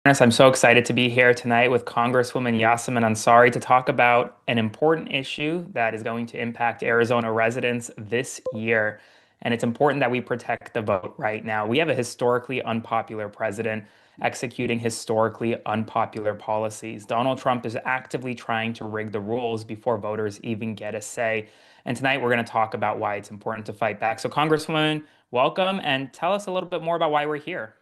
I'm so excited to be here tonight with Congresswoman Yasamin Ansari to talk about an important issue that is going to impact Arizona residents this year. And it's important that we protect the vote right now. We have a historically unpopular president executing historically unpopular policies. Donald Trump is actively trying to rig the rules before voters even get a say. And tonight we're going to talk about why it's important to fight back. So, Congresswoman, welcome and tell us a little bit more about why we're here.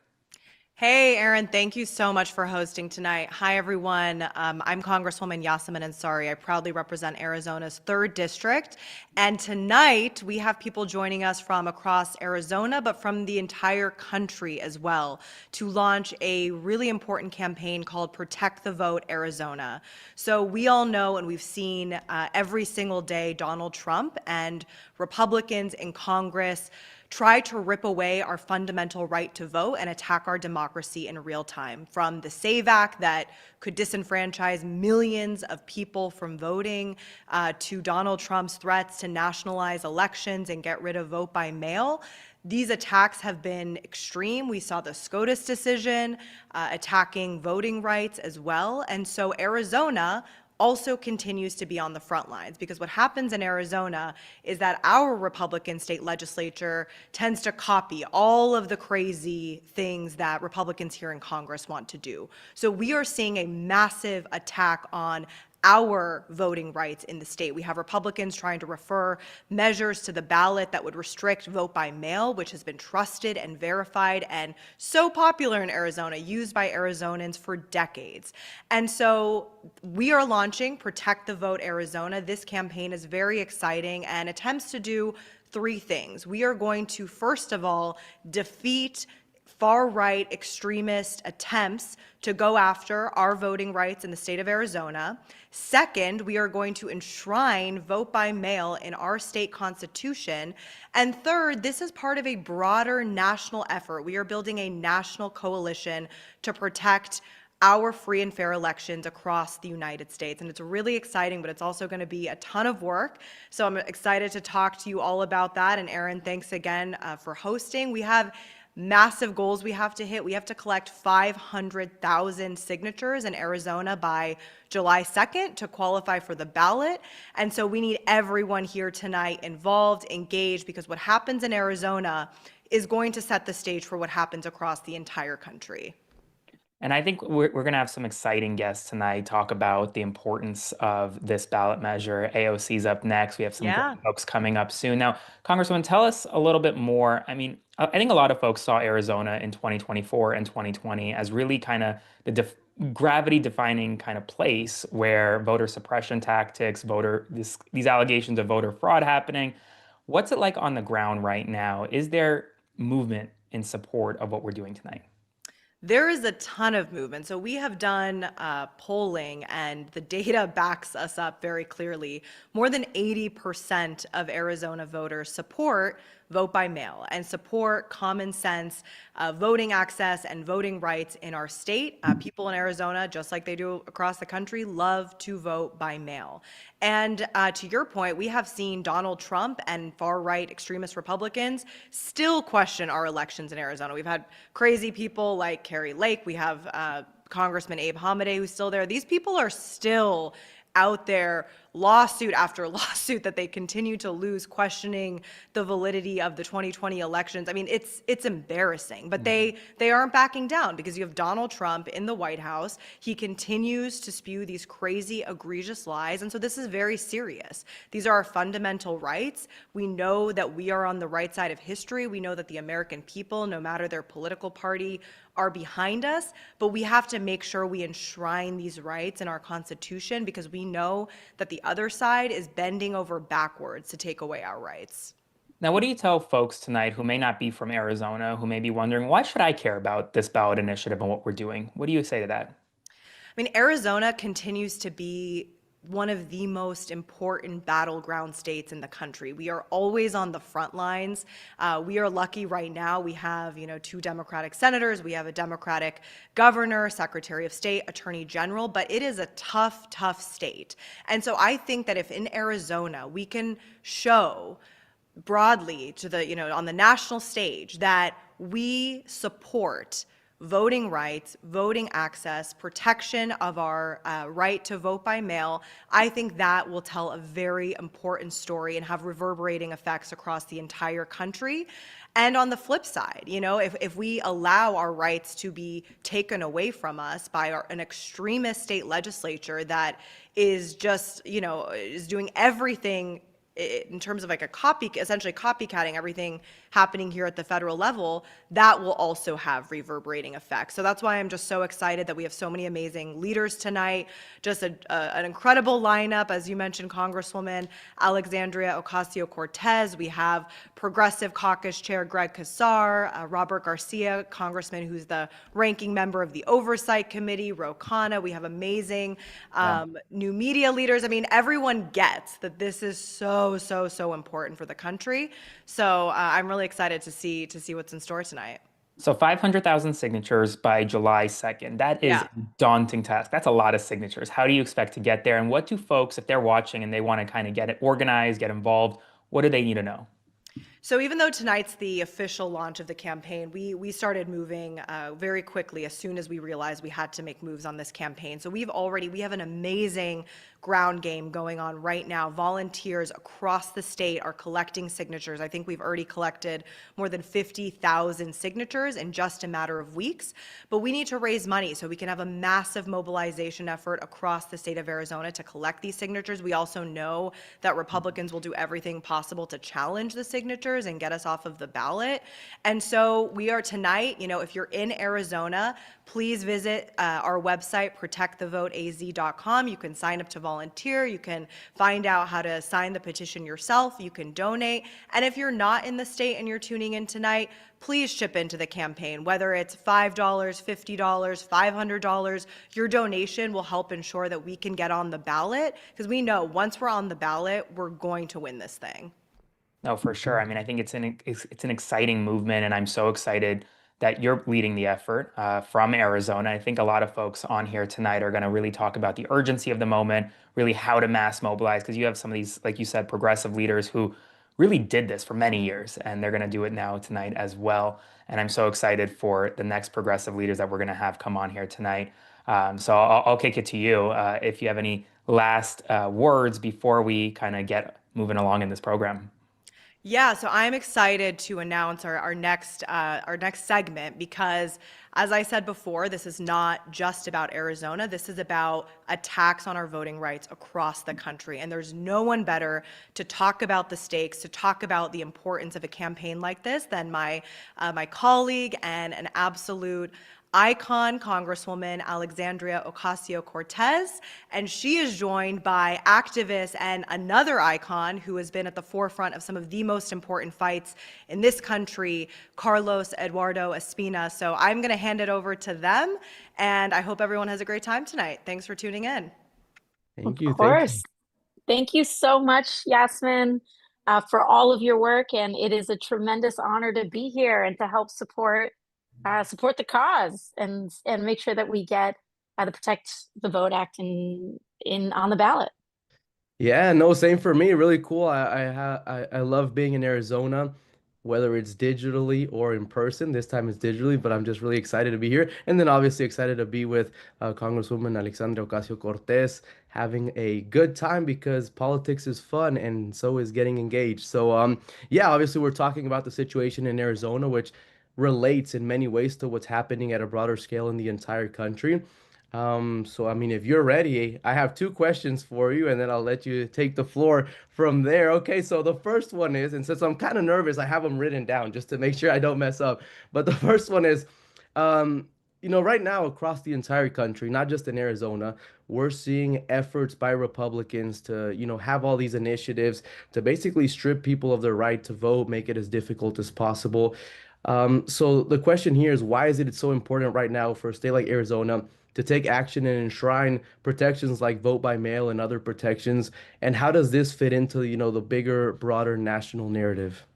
Hey, Aaron, thank you so much for hosting tonight. Hi, everyone. I'm Congresswoman Yasamin Ansari. I proudly represent Arizona's 3rd District. And tonight, we have people joining us from across Arizona, but from the entire country as well, to launch a really important campaign called Protect the Vote Arizona. So we all know and we've seen every single day Donald Trump and Republicans in Congress try to rip away our fundamental right to vote and attack our democracy in real time. From the SAVE Act that could disenfranchise millions of people from voting, to Donald Trump's threats to nationalize elections and get rid of vote by mail. These attacks have been extreme. We saw the SCOTUS decision attacking voting rights as well. And so Arizona also continues to be on the front lines, because what happens in Arizona is that our Republican state legislature tends to copy all of the crazy things that Republicans here in Congress want to do. So we are seeing a massive attack on our voting rights in the state. We have Republicans trying to refer measures to the ballot that would restrict vote by mail, which has been trusted and verified and so popular in Arizona, used by Arizonans for decades. And so we are launching Protect the Vote Arizona. This campaign is very exciting and attempts to do 3 things. We are going to, first of all, defeat far-right extremist attempts to go after our voting rights in the state of Arizona. Second, we are going to enshrine vote by mail in our state constitution. And third, this is part of a broader national effort. We are building a national coalition to protect our free and fair elections across the United States. And it's really exciting, but it's also going to be a ton of work. So I'm excited to talk to you all about that. And Aaron, thanks again for hosting. We have massive goals we have to hit. We have to collect 500,000 signatures in Arizona by July 2nd to qualify for the ballot. And so we need everyone here tonight involved, engaged, because what happens in Arizona is going to set the stage for what happens across the entire country. And I think we're going to have some exciting guests tonight talk about the importance of this ballot measure. AOC's up next. We have some great Yeah. folks coming up soon. Now, Congresswoman, tell us a little bit more. I mean, I think a lot of folks saw Arizona in 2024 and 2020 as really kind of the gravity defining kind of place where voter suppression tactics, these allegations of voter fraud happening. What's it like on the ground right now? Is there movement in support of what we're doing tonight? There is a ton of movement. So we have done polling, and the data backs us up very clearly. More than 80% of Arizona voters support vote by mail and support common sense voting access and voting rights in our state. People in Arizona, just like they do across the country, love to vote by mail. And to your point, we have seen Donald Trump and far-right extremist Republicans still question our elections in Arizona. We've had crazy people like Carrie Lake. We have Congressman Abe Hamadeh, who's still there. These people are still out there, lawsuit after lawsuit, that they continue to lose, questioning the validity of the 2020 elections. I mean, it's embarrassing, but they aren't backing down, because you have Donald Trump in the White House. He continues to spew these crazy, egregious lies, and so this is very serious. These are our fundamental rights. We know that we are on the right side of history. We know that the American people, no matter their political party, are behind us, but we have to make sure we enshrine these rights in our Constitution, because we know that the other side is bending over backwards to take away our rights. Now, what do you tell folks tonight who may not be from Arizona, who may be wondering, why should I care about this ballot initiative and what we're doing? What do you say to that? I mean, Arizona continues to be one of the most important battleground states in the country. We are always on the front lines. We are lucky right now. We have, 2 Democratic senators. We have a Democratic governor, Secretary of State, Attorney General, but it is a tough, tough state. And so I think that if in Arizona we can show broadly to on the national stage that we support voting rights, voting access, protection of our right to vote by mail, I think that will tell a very important story and have reverberating effects across the entire country. And on the flip side, if we allow our rights to be taken away from us by an extremist state legislature that is just, is doing everything in terms of like essentially copycatting everything happening here at the federal level, that will also have reverberating effects. So that's why I'm just so excited that we have so many amazing leaders tonight, just an incredible lineup. As you mentioned, Congresswoman Alexandria Ocasio-Cortez. We have Progressive Caucus Chair Greg Casar, Robert Garcia, Congressman who's the ranking member of the Oversight Committee, Ro Khanna. We have amazing new media leaders. I mean, everyone gets that this is so important for the country. So I'm really excited to see what's in store tonight. So 500,000 signatures by July 2nd. That is Yeah. a daunting task. That's a lot of signatures. How do you expect to get there? And what do folks, if they're watching and they want to kind of get it organized, get involved, what do they need to know? So even though tonight's the official launch of the campaign, we started moving very quickly as soon as we realized we had to make moves on this campaign. So we have an amazing ground game going on right now. Volunteers across the state are collecting signatures. I think we've already collected more than 50,000 signatures in just a matter of weeks. But we need to raise money so we can have a massive mobilization effort across the state of Arizona to collect these signatures. We also know that Republicans will do everything possible to challenge the signatures and get us off of the ballot. And so we are tonight, if you're in Arizona, please visit our website, protectthevoteaz.com. You can sign up to volunteer. You can find out how to sign the petition yourself. You can donate. And if you're not in the state and you're tuning in tonight, please chip into the campaign, whether it's $5, $50, $500. Your donation will help ensure that we can get on the ballot, because we know once we're on the ballot, we're going to win this thing. No, for sure. I mean, I think it's an exciting movement, and I'm so excited that you're leading the effort from Arizona. I think a lot of folks on here tonight are going to really talk about the urgency of the moment, really how to mass mobilize, because you have some of these, like you said, progressive leaders who really did this for many years, and they're going to do it now tonight as well. And I'm so excited for the next progressive leaders that we're going to have come on here tonight. So I'll kick it to you if you have any last words before we kind of get moving along in this program. Yeah, so I'm excited to announce our next segment because, as I said before, this is not just about Arizona. This is about attacks on our voting rights across the country. And there's no one better to talk about the stakes, to talk about the importance of a campaign like this than my colleague and an absolute icon, Congresswoman Alexandria Ocasio-Cortez, and she is joined by activists and another icon who has been at the forefront of some of the most important fights in this country, Carlos Eduardo Espina. So I'm going to hand it over to them, and I hope everyone has a great time tonight. Thanks for tuning in. Thank you. Of course. Thank you so much, Yasmin, for all of your work. And it is a tremendous honor to be here and to help support the cause and make sure that we get the Protect the Vote Act in on the ballot. Yeah, no, same for me. Really cool. I love being in Arizona, whether it's digitally or in person. This time it's digitally, but I'm just really excited to be here. And then obviously excited to be with Congresswoman Alexandria Ocasio-Cortez, having a good time because politics is fun and so is getting engaged. So yeah, obviously we're talking about the situation in Arizona, which relates in many ways to what's happening at a broader scale in the entire country. So I mean, if you're ready, I have two questions for you, and then I'll let you take the floor from there. Okay, so the first one is, and since I'm kind of nervous, I have them written down just to make sure I don't mess up. But the first one is, right now across the entire country, not just in Arizona, we're seeing efforts by Republicans to, have all these initiatives to basically strip people of their right to vote, make it as difficult as possible. So the question here is, why is it so important right now for a state like Arizona to take action and enshrine protections like vote by mail and other protections? And how does this fit into, the bigger, broader national narrative?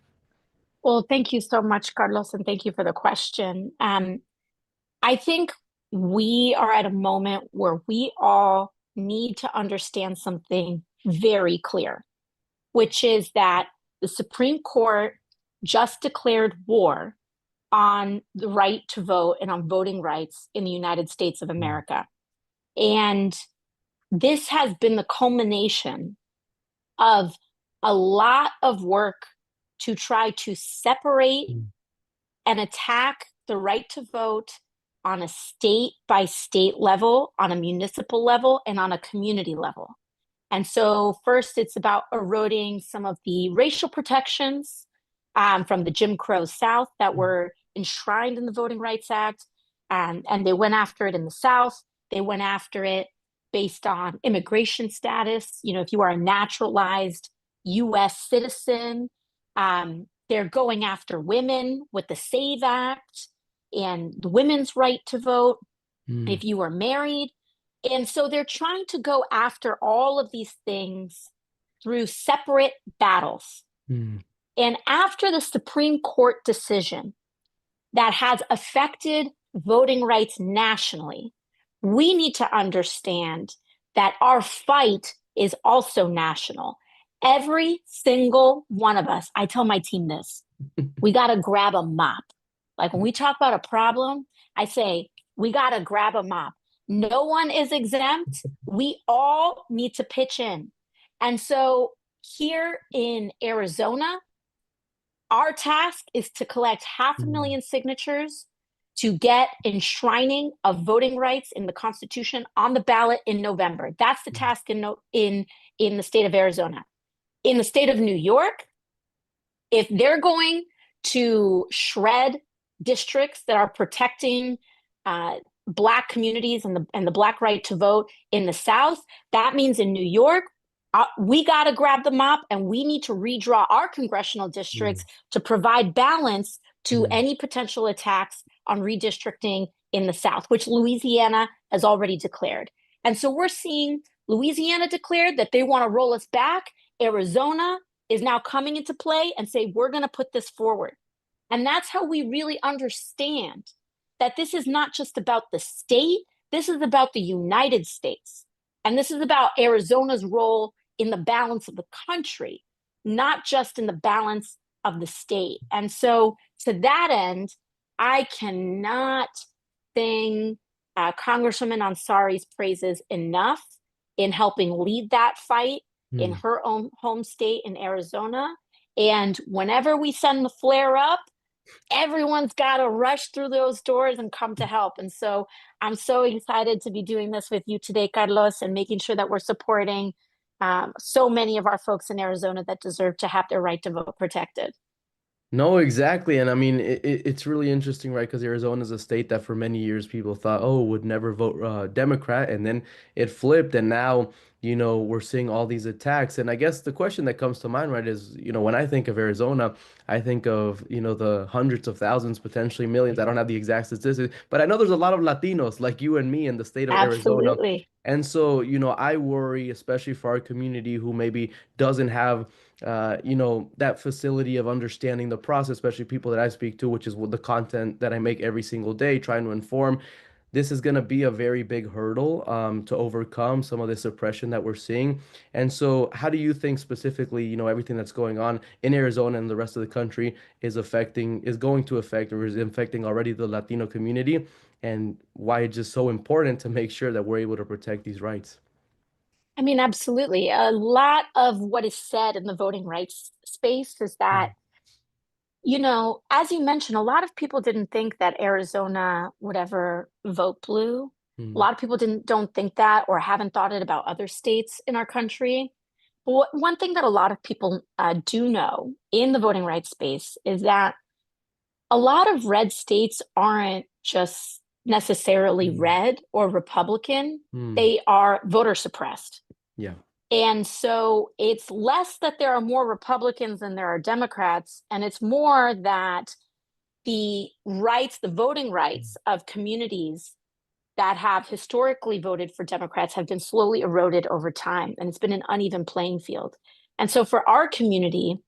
Well, thank you so much, Carlos, and thank you for the question. I think we are at a moment where we all need to understand something very clear, which is that the Supreme Court just declared war on the right to vote and on voting rights in the United States of America. And this has been the culmination of a lot of work to try to separate and attack the right to vote on a state by state level, on a municipal level, and on a community level. And so, first, it's about eroding some of the racial protections from the Jim Crow South that were enshrined in the Voting Rights Act. And they went after it in the South. They went after it based on immigration status. You know, if you are a naturalized US citizen, they're going after women with the SAVE Act and the women's right to vote if you are married. And so they're trying to go after all of these things through separate battles. And after the Supreme Court decision that has affected voting rights nationally, we need to understand that our fight is also national. Every single one of us, I tell my team this, we got to grab a mop. Like when we talk about a problem, I say, we got to grab a mop. No one is exempt. We all need to pitch in. And so here in Arizona, our task is to collect 500,000 signatures to get enshrining of voting rights in the Constitution on the ballot in November. That's the task in the state of Arizona. In the state of New York, if they're going to shred districts that are protecting Black communities and the Black right to vote in the South, that means in New York, we got to grab the mop and we need to redraw our congressional districts to provide balance to any potential attacks on redistricting in the South, which Louisiana has already declared. And so we're seeing Louisiana declared that they want to roll us back. Arizona is now coming into play and say, we're going to put this forward. And that's how we really understand that this is not just about the state, this is about the United States. And this is about Arizona's role in the balance of the country, not just in the balance of the state. And so to that end, I cannot sing Congresswoman Ansari's praises enough in helping lead that fight in her own home state in Arizona. And whenever we send the flare up, everyone's got to rush through those doors and come to help. And so I'm so excited to be doing this with you today, Carlos, and making sure that we're supporting so many of our folks in Arizona that deserve to have their right to vote protected. No, exactly. And I mean, it's really interesting, right? Because Arizona is a state that for many years people thought, oh, would never vote Democrat. And then it flipped. And now, we're seeing all these attacks. And I guess the question that comes to mind, right, is, when I think of Arizona, I think of, the hundreds of thousands, potentially millions. I don't have the exact statistics, but I know there's a lot of Latinos like you and me in the state of Arizona. Absolutely. And so, I worry, especially for our community who maybe doesn't have that facility of understanding the process, especially people that I speak to, which is the content that I make every single day, trying to inform. This is going to be a very big hurdle to overcome some of this oppression that we're seeing. And so, how do you think specifically, everything that's going on in Arizona and the rest of the country is going to affect, or is infecting already the Latino community, and why it's just so important to make sure that we're able to protect these rights? I mean, absolutely. A lot of what is said in the voting rights space is that, as you mentioned, a lot of people didn't think that Arizona would ever vote blue. A lot of people don't think that or haven't thought it about other states in our country. But one thing that a lot of people do know in the voting rights space is that a lot of red states aren't just necessarily red or Republican. They are voter suppressed. Yeah. And so it's less that there are more Republicans than there are Democrats, and it's more that the voting rights of communities that have historically voted for Democrats have been slowly eroded over time, and it's been an uneven playing field. And so for our community,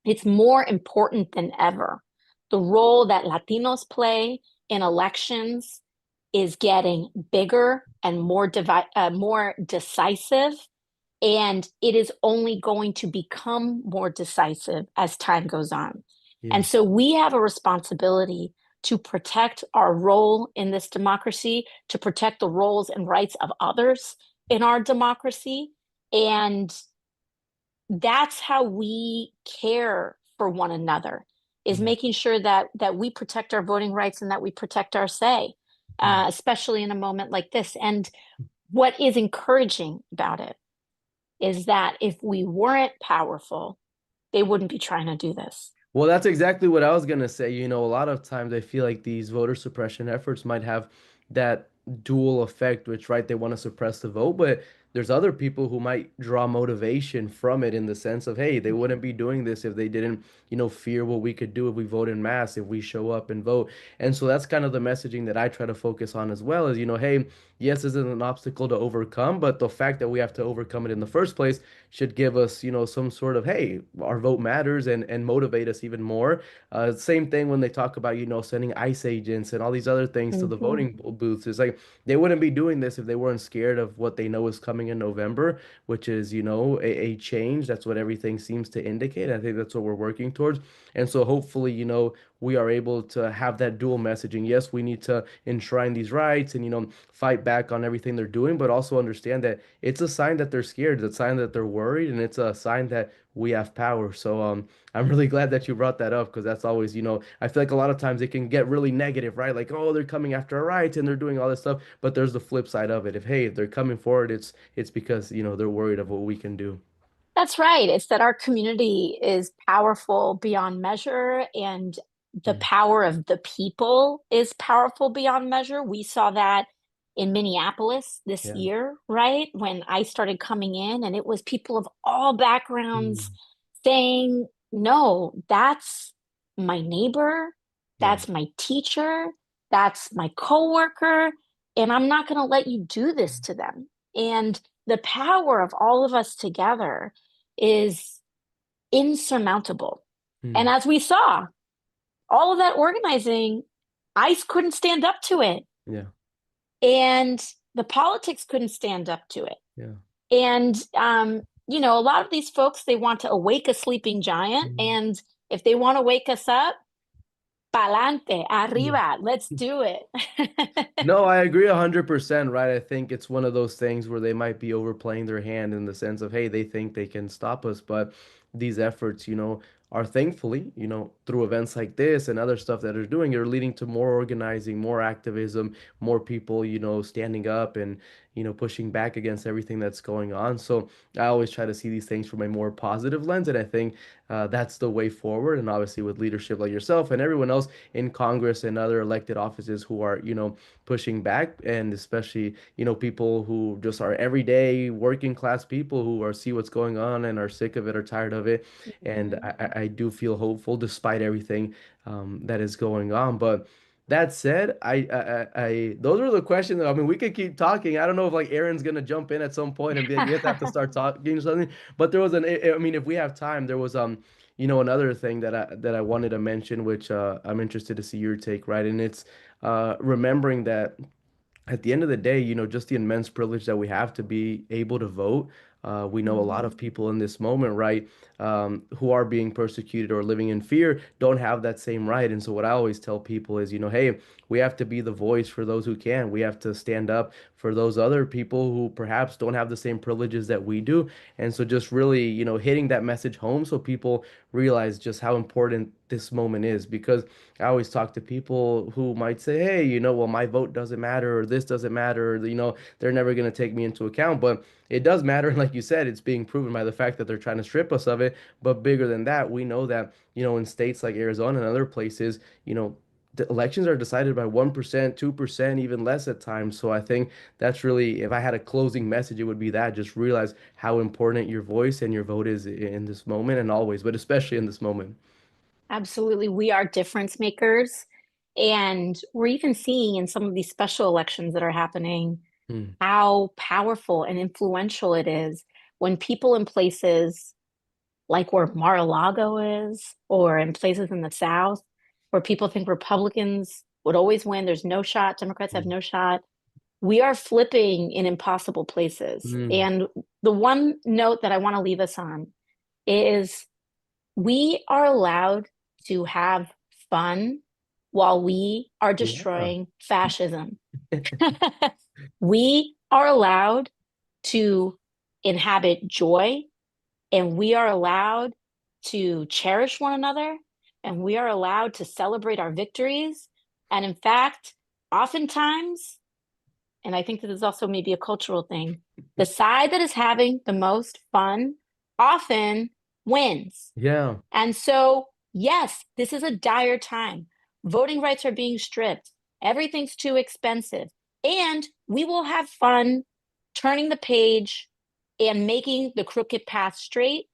it's more important than ever. The role that Latinos play in elections is getting bigger and more decisive. And it is only going to become more decisive as time goes on. Yeah. And so we have a responsibility to protect our role in this democracy, to protect the roles and rights of others in our democracy. And that's how we care for one another, is Yeah. making sure that we protect our voting rights and that we protect our say, Yeah. especially in a moment like this. And what is encouraging about it is that if we weren't powerful, they wouldn't be trying to do this. Well, that's exactly what I was gonna say. You know, a lot of times I feel like these voter suppression efforts might have that dual effect, which, right, they want to suppress the vote, but there's other people who might draw motivation from it in the sense of, hey, they wouldn't be doing this if they didn't, fear what we could do if we vote in mass, if we show up and vote. And so that's kind of the messaging that I try to focus on as well, is, hey, yes, this is an obstacle to overcome, but the fact that we have to overcome it in the first place should give us, some sort of, hey, our vote matters, and motivate us even more. Same thing when they talk about, sending ICE agents and all these other things to the Mhm. voting booths. It's like they wouldn't be doing this if they weren't scared of what they know is coming in November, which is, a change. That's what everything seems to indicate. I think that's what we're working towards. And so hopefully, we are able to have that dual messaging. Yes, we need to enshrine these rights and, fight back on everything they're doing, but also understand that it's a sign that they're scared, it's a sign that they're worried, and it's a sign that we have power. So I'm really glad that you brought that up, because that's always, I feel like a lot of times it can get really negative, right? Like, oh, they're coming after our rights and they're doing all this stuff, but there's the flip side of it. If they're coming forward, it's because, they're worried of what we can do. That's right. It's that our community is powerful beyond measure, and the Yeah. power of the people is powerful beyond measure. We saw that in Minneapolis this Yeah. year, right? When I started coming in, and it was people of all backgrounds Mm. saying, no, that's my neighbor, Yeah. that's my teacher, that's my coworker, and I'm not going to let you do this to them. And the power of all of us together is insurmountable. And Mm. as we saw, all of that organizing, ICE couldn't stand up to it. Yeah. And the politics couldn't stand up to it. Yeah. And, a lot of these folks, they want to awake a sleeping giant. Mm. And if they want to wake us up, pa'lante, Yeah. arriba, let's do it. No, I agree 100%, right? I think it's one of those things where they might be overplaying their hand in the sense of, hey, they think they can stop us, but these efforts, are thankfully, through events like this and other stuff that they're doing, are leading to more organizing, more activism, more people, standing up and, pushing back against everything that's going on. So I always try to see these things from a more positive lens, and I think that's the way forward. And obviously, with leadership like yourself and everyone else in Congress and other elected offices who are, pushing back, and especially, people who just are everyday working class people who are see what's going on and are sick of it or tired of it. And Mhm. I do feel hopeful despite everything that is going on. But that said, those are the questions. I mean, we could keep talking. I don't know if like Aaron's gonna jump in at some point and be like, we have to start talking or something. But there was I mean, if we have time, there was another thing that I wanted to mention, which I'm interested to see your take, right? And it's remembering that at the end of the day, just the immense privilege that we have to be able to vote. We know a lot of Mhm. people in this moment, right, who are being persecuted or living in fear, don't have that same right. And so, what I always tell people is, hey, we have to be the voice for those who can. We have to stand up for those other people who perhaps don't have the same privileges that we do. And so, just really, hitting that message home so people realize just how important this moment is. Because I always talk to people who might say, hey, well, my vote doesn't matter, or this doesn't matter, or, they're never going to take me into account. But it does matter. And like you said, it's being proven by the fact that they're trying to strip us of it. But bigger than that, we know that, in states like Arizona and other places, the elections are decided by 1%, 2%, even less at times. So I think that's really, if I had a closing message, it would be that just realize how important your voice and your vote is in this moment and always, but especially in this moment. Absolutely. We are difference makers. And we're even seeing in some of these special elections that are happening Hmm. how powerful and influential it is when people in places like where Mar-a-Lago is, or in places in the South, where people think Republicans would always win, there's no shot, Democrats have no shot. We are flipping in impossible places. Hmm. And the one note that I want to leave us on is we are allowed to have fun while we are Yeah. destroying fascism. We are allowed to inhabit joy, and we are allowed to cherish one another, and we are allowed to celebrate our victories. And in fact, oftentimes, and I think that is also maybe a cultural thing, the side that is having the most fun often wins. Yeah. And so, yes, this is a dire time. Voting rights are being stripped. Everything's too expensive. And we will have fun turning the page and making the crooked path straight,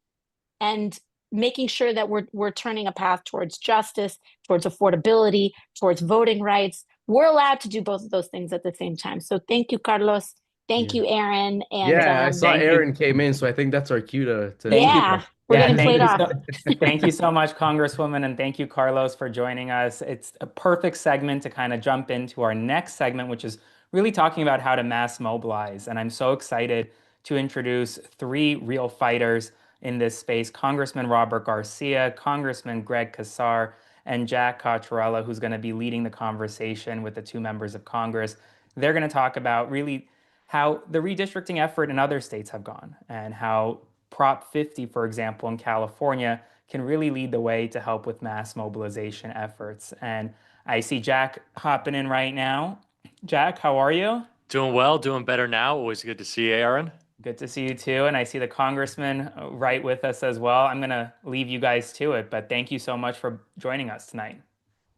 and making sure that we're turning a path towards justice, towards affordability, towards voting rights. We're allowed to do both of those things at the same time. So thank you, Carlos. Thank Yeah. you, Aaron. And Yeah, I saw Thank you. Aaron came in, so I think that's our cue to Thank you. yeah, we're Yeah, getting thank played you off. thank you so much, Congresswoman, and thank you, Carlos, for joining us. It's a perfect segment to kind of jump into our next segment, which is really talking about how to mass mobilize. And I'm so excited to introduce three real fighters in this space: Congressman Robert Garcia, Congressman Greg Casar, and Jack Cottrella, who's going to be leading the conversation with the two members of Congress. They're going to talk about really how the redistricting effort in other states have gone, and how Prop 50, for example, in California, can really lead the way to help with mass mobilization efforts. And I see Jack hopping in right now. Jack, how are you? Doing well, doing better now. Always good to see you, Aaron. Good to see you too. And I see the congressman right with us as well. I'm going to leave you guys to it, but thank you so much for joining us tonight.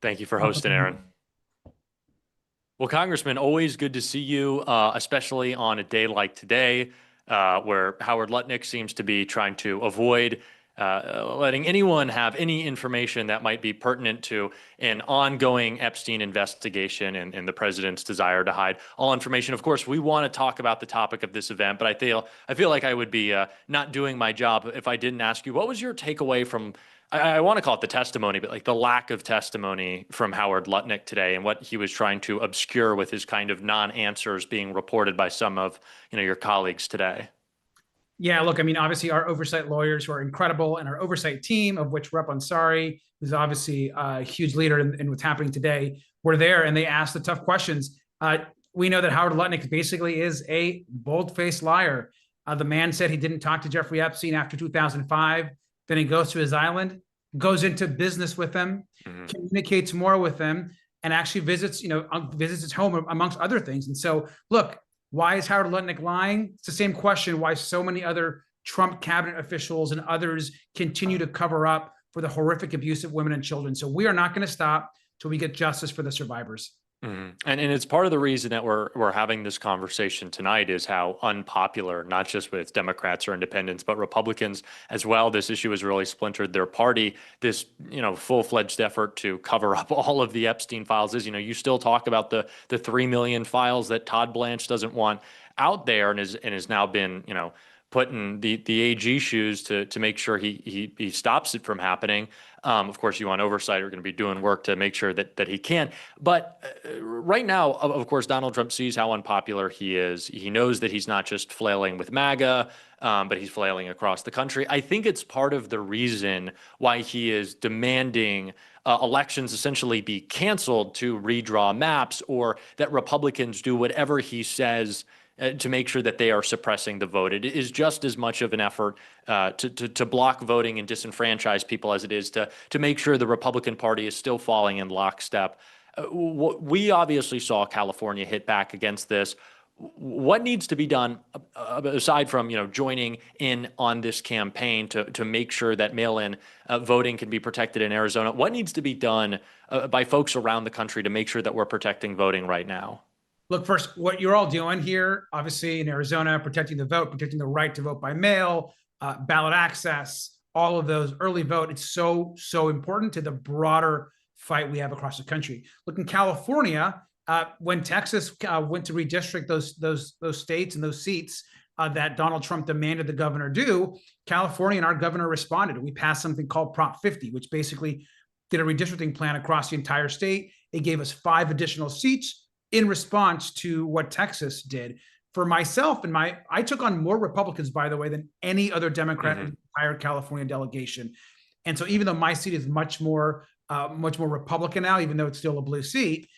Thank you for hosting, Aaron. Well, Congressman, always good to see you, especially on a day like today, where Howard Lutnick seems to be trying to avoid letting anyone have any information that might be pertinent to an ongoing Epstein investigation and the president's desire to hide all information. Of course, we want to talk about the topic of this event, but I feel like I would be not doing my job if I didn't ask you, what was your takeaway from, I want to call it the testimony, but like the lack of testimony from Howard Lutnick today, and what he was trying to obscure with his kind of non-answers being reported by some of your colleagues today? Yeah, look, I mean, obviously our oversight lawyers who are incredible, and our oversight team, of which Rep. Ansari, who's obviously a huge leader in what's happening today, were there, and they asked the tough questions. We know that Howard Lutnick basically is a bold-faced liar. The man said he didn't talk to Jeffrey Epstein after 2005. Then he goes to his island, goes into business with him, communicates more with him, and actually visits his home, amongst other things. And so, look, why is Howard Lutnick lying? It's the same question why so many other Trump cabinet officials and others continue to cover up for the horrific abuse of women and children. So we are not going to stop till we get justice for the survivors. And it's part of the reason that we're having this conversation tonight is how unpopular, not just with Democrats or independents, but Republicans as well, this issue has really splintered their party. This, full-fledged effort to cover up all of the Epstein files is, you still talk about the 3 million files that Todd Blanche doesn't want out there, and has now been, put in the AG shoes to make sure he stops it from happening. Of course, you on oversight are going to be doing work to make sure that he can. But right now, of course, Donald Trump sees how unpopular he is. He knows that he's not just flailing with MAGA, but he's flailing across the country. I think it's part of the reason why he is demanding elections essentially be canceled to redraw maps, or that Republicans do whatever he says to make sure that they are suppressing the vote. It is just as much of an effort to block voting and disenfranchise people as it is to make sure the Republican Party is still falling in lockstep. We obviously saw California hit back against this. What needs to be done aside from joining in on this campaign to make sure that mail-in voting can be protected in Arizona? What needs to be done by folks around the country to make sure that we're protecting voting right now? Look, first, what you're all doing here, obviously in Arizona, protecting the vote, protecting the right to vote by mail, ballot access, all of those, early vote, it's so important to the broader fight we have across the country. Look, in California, when Texas went to redistrict those states and those seats that Donald Trump demanded the governor do, California and our governor responded. We passed something called Prop 50, which basically did a redistricting plan across the entire state. It gave us 5 additional seats in response to what Texas did. For myself and I took on more Republicans, by the way, than any other Democrat in the entire California delegation. And so even though my seat is much more Republican now, even though it's still a blue seat,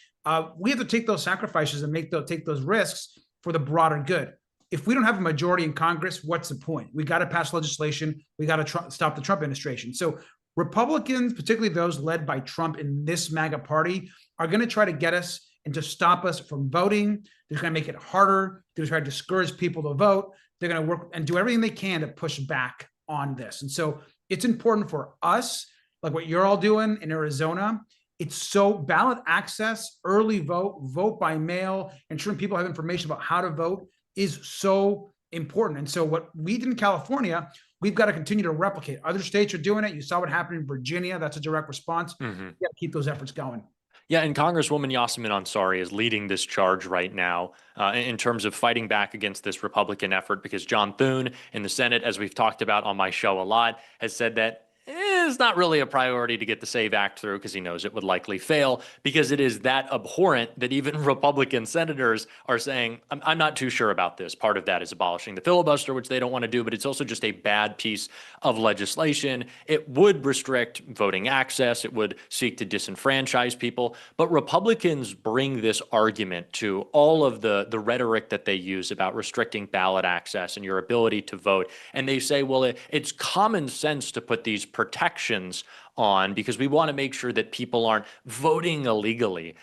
we have to take those sacrifices and take those risks for the broader good. If we don't have a majority in Congress, what's the point? We got to pass legislation. We got to stop the Trump administration. So Republicans, particularly those led by Trump in this MAGA party, are going to try to get us and to stop us from voting. They're going to make it harder. They're going to try to discourage people to vote. They're going to work and do everything they can to push back on this. And so it's important for us, like what you're all doing in Arizona. It's so ballot access, early vote by mail, ensuring people have information about how to vote is so important. And so what we did in California, we've got to continue to replicate. Other states are doing it. You saw what happened in Virginia. That's a direct response. We got to keep those efforts going. Yeah, and Congresswoman Yasamin Ansari is leading this charge right now in terms of fighting back against this Republican effort, because John Thune in the Senate, as we've talked about on my show a lot, has said that it's not really a priority to get the SAVE Act through because he knows it would likely fail, because it is that abhorrent that even Republican senators are saying, I'm not too sure about this. Part of that is abolishing the filibuster, which they don't want to do, but it's also just a bad piece of legislation. It would restrict voting access. It would seek to disenfranchise people. But Republicans bring this argument to all of the rhetoric that they use about restricting ballot access and your ability to vote. And they say, well, it's common sense to put these protections on because we want to make sure that people aren't voting illegally.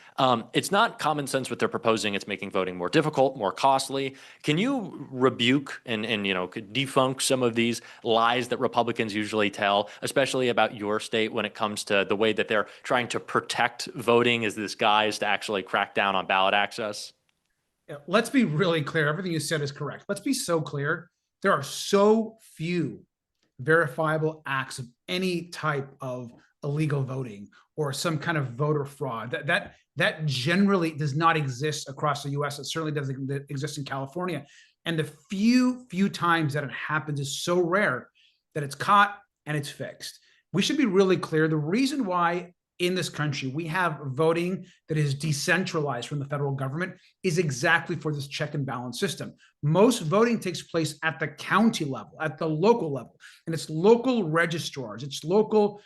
It's not common sense what they're proposing. It's making voting more difficult, more costly. Can you rebuke and debunk some of these lies that Republicans usually tell, especially about your state when it comes to the way that they're trying to protect voting as this guise to actually crack down on ballot access? Yeah, let's be really clear. Everything you said is correct. Let's be so clear. There are so few verifiable acts of any type of illegal voting or some kind of voter fraud that generally does not exist across the U.S. It certainly doesn't exist in California. And the few times that it happens is so rare that it's caught and it's fixed. We should be really clear. The reason why in this country we have voting that is decentralized from the federal government is exactly for this check and balance system. Most voting takes place at the county level, at the local level, and it's local registrars, it's local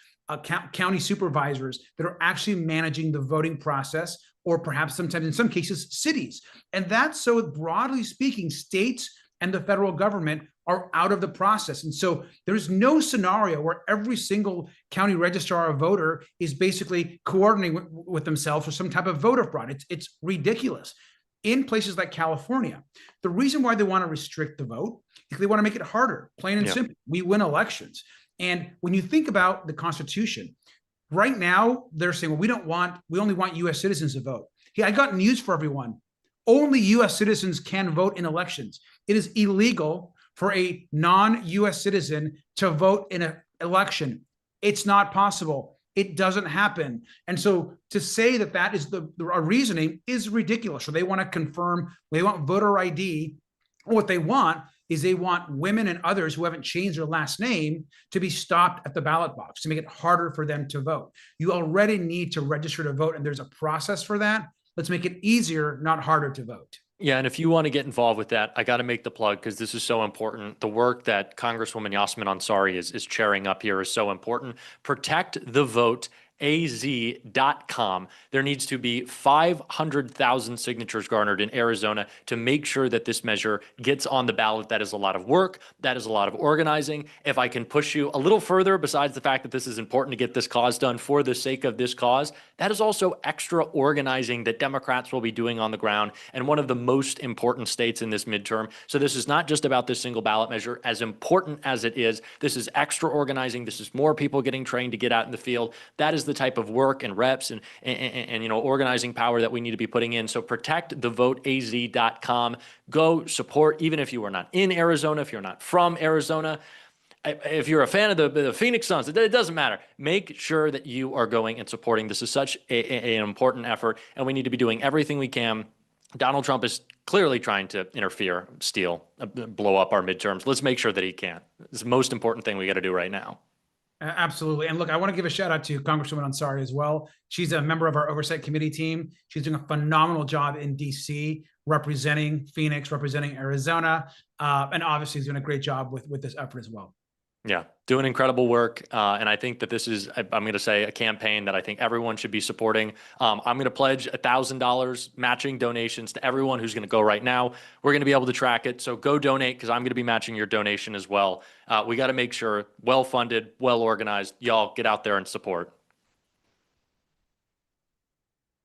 county supervisors that are actually managing the voting process, or perhaps sometimes in some cases cities. And that's, so broadly speaking, states and the federal government are out of the process. And so there's no scenario where every single county registrar or voter is basically coordinating with themselves for some type of voter fraud. It's ridiculous. In places like California, the reason why they want to restrict the vote is they want to make it harder, plain and simple. We win elections. And when you think about the Constitution, right now they're saying, well, we only want US citizens to vote. Hey, I got news for everyone. Only US citizens can vote in elections. It is illegal for a non-US citizen to vote in an election. It's not possible. It doesn't happen. And so to say that is the reasoning is ridiculous. So they want to confirm, they want voter ID. What they want is they want women and others who haven't changed their last name to be stopped at the ballot box to make it harder for them to vote. You already need to register to vote, and there's a process for that. Let's make it easier, not harder to vote. Yeah, and if you want to get involved with that, I got to make the plug because this is so important. The work that Congresswoman Yasamin Ansari is chairing up here is so important. ProtectTheVoteAZ.com. There needs to be 500,000 signatures garnered in Arizona to make sure that this measure gets on the ballot. That is a lot of work. That is a lot of organizing. If I can push you a little further, besides the fact that this is important to get this cause done for the sake of this cause, that is also extra organizing that Democrats will be doing on the ground and one of the most important states in this midterm. So this is not just about this single ballot measure. As important as it is, this is extra organizing. This is more people getting trained to get out in the field. That is the type of work and reps and organizing power that we need to be putting in. So ProtectTheVoteAZ.com. Go support, even if you are not in Arizona, if you're not from Arizona. If you're a fan of the Phoenix Suns, it doesn't matter. Make sure that you are going and supporting. This is such an important effort, and we need to be doing everything we can. Donald Trump is clearly trying to interfere, steal, blow up our midterms. Let's make sure that he can't. It's the most important thing we got to do right now. Absolutely. And look, I want to give a shout out to Congresswoman Ansari as well. She's a member of our oversight committee team. She's doing a phenomenal job in DC, representing Phoenix, representing Arizona, and obviously is doing a great job with this effort as well. Yeah, doing incredible work. And I think that this is, I'm going to say, a campaign that I think everyone should be supporting. I'm going to pledge $1,000 matching donations to everyone who's going to go right now. We're going to be able to track it. So go donate, because I'm going to be matching your donation as well. We got to make sure, well-funded, well-organized, y'all get out there and support.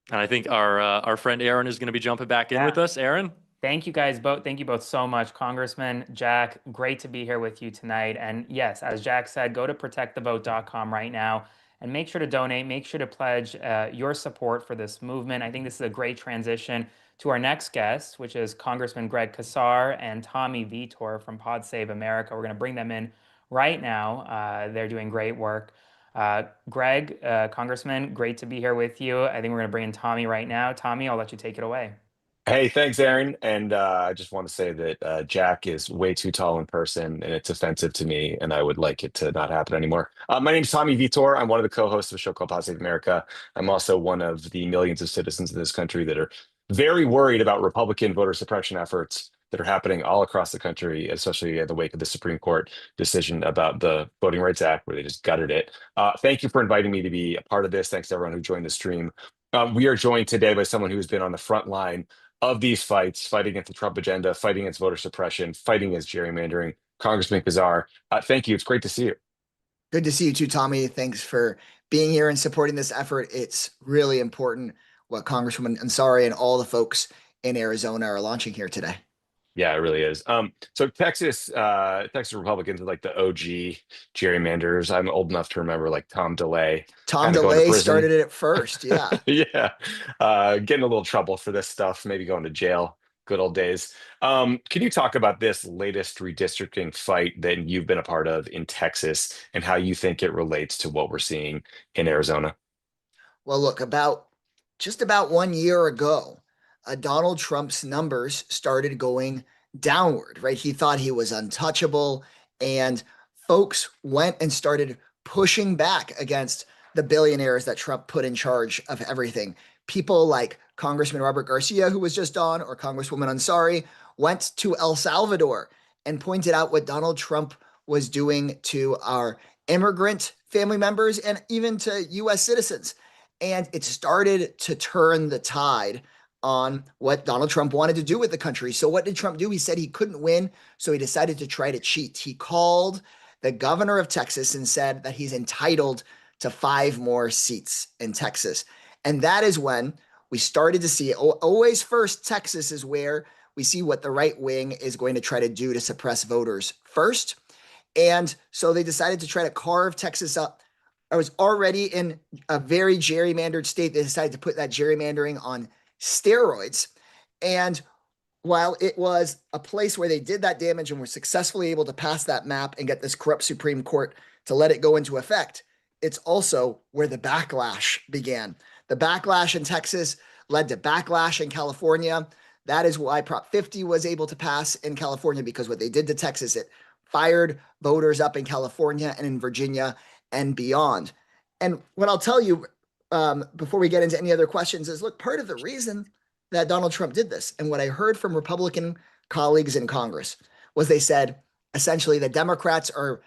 And I think our friend Aaron is going to be jumping back in with us. Aaron? Thank you guys both. Thank you both so much. Congressman Jack, great to be here with you tonight. And yes, as Jack said, go to protectthevote.com right now and make sure to donate. Make sure to pledge your support for this movement. I think this is a great transition to our next guest, which is Congressman Greg Casar and Tommy Vitor from Pod Save America. We're going to bring them in right now. They're doing great work. Greg, Congressman, great to be here with you. I think we're going to bring in Tommy right now. Tommy, I'll let you take it away. Hey, thanks, Aaron. And I just want to say that Jack is way too tall in person, and it's offensive to me, and I would like it to not happen anymore. My name's Tommy Vitor. I'm one of the co-hosts of a show called Pod Save America. I'm also one of the millions of citizens in this country that are very worried about Republican voter suppression efforts that are happening all across the country, especially in the wake of the Supreme Court decision about the Voting Rights Act, where they just gutted it. Thank you for inviting me to be a part of this. Thanks to everyone who joined the stream. We are joined today by someone who's been on the front line of these fights, fighting against the Trump agenda, fighting against voter suppression, fighting against gerrymandering. Congressman Casar, thank you. It's great to see you. Good to see you too, Tommy. Thanks for being here and supporting this effort. It's really important what Congresswoman Ansari and all the folks in Arizona are launching here today. Yeah, it really is. So Texas Republicans are like the OG gerrymanders. I'm old enough to remember like Tom DeLay. Tom DeLay started it first. Yeah. Yeah. Getting a little trouble for this stuff, maybe going to jail. Good old days. Can you talk about this latest redistricting fight that you've been a part of in Texas and how you think it relates to what we're seeing in Arizona? Well, look, just about 1 year ago, Donald Trump's numbers started going downward, right? He thought he was untouchable, and folks went and started pushing back against the billionaires that Trump put in charge of everything. People like Congressman Robert Garcia, who was just on, or Congresswoman Ansari, went to El Salvador and pointed out what Donald Trump was doing to our immigrant family members and even to U.S. citizens. And it started to turn the tide on what Donald Trump wanted to do with the country. So what did Trump do? He said he couldn't win, so he decided to try to cheat. He called the governor of Texas and said that he's entitled to 5 more seats in Texas. And that is when we started to see, always first, Texas is where we see what the right wing is going to try to do to suppress voters first. And so they decided to try to carve Texas up. I was already in a very gerrymandered state. They decided to put that gerrymandering on steroids. And while it was a place where they did that damage and were successfully able to pass that map and get this corrupt Supreme Court to let it go into effect, it's also where the backlash began. The backlash in Texas led to backlash in California. That is why Prop 50 was able to pass in California, because what they did to Texas, it fired voters up in California and in Virginia and beyond. And what I'll tell you, before we get into any other questions, is look, part of the reason that Donald Trump did this, and what I heard from Republican colleagues in Congress, was they said, essentially, the Democrats are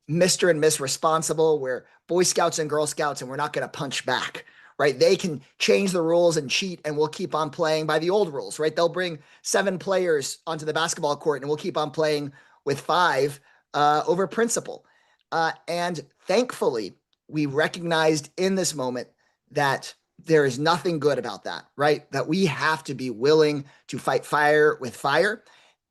Mr. and Miss Responsible. We're Boy Scouts and Girl Scouts, and we're not going to punch back, right? They can change the rules and cheat, and we'll keep on playing by the old rules, right? They'll bring 7 players onto the basketball court, and we'll keep on playing with 5 over principle. And thankfully, we recognized in this moment that there is nothing good about that, right? That we have to be willing to fight fire with fire.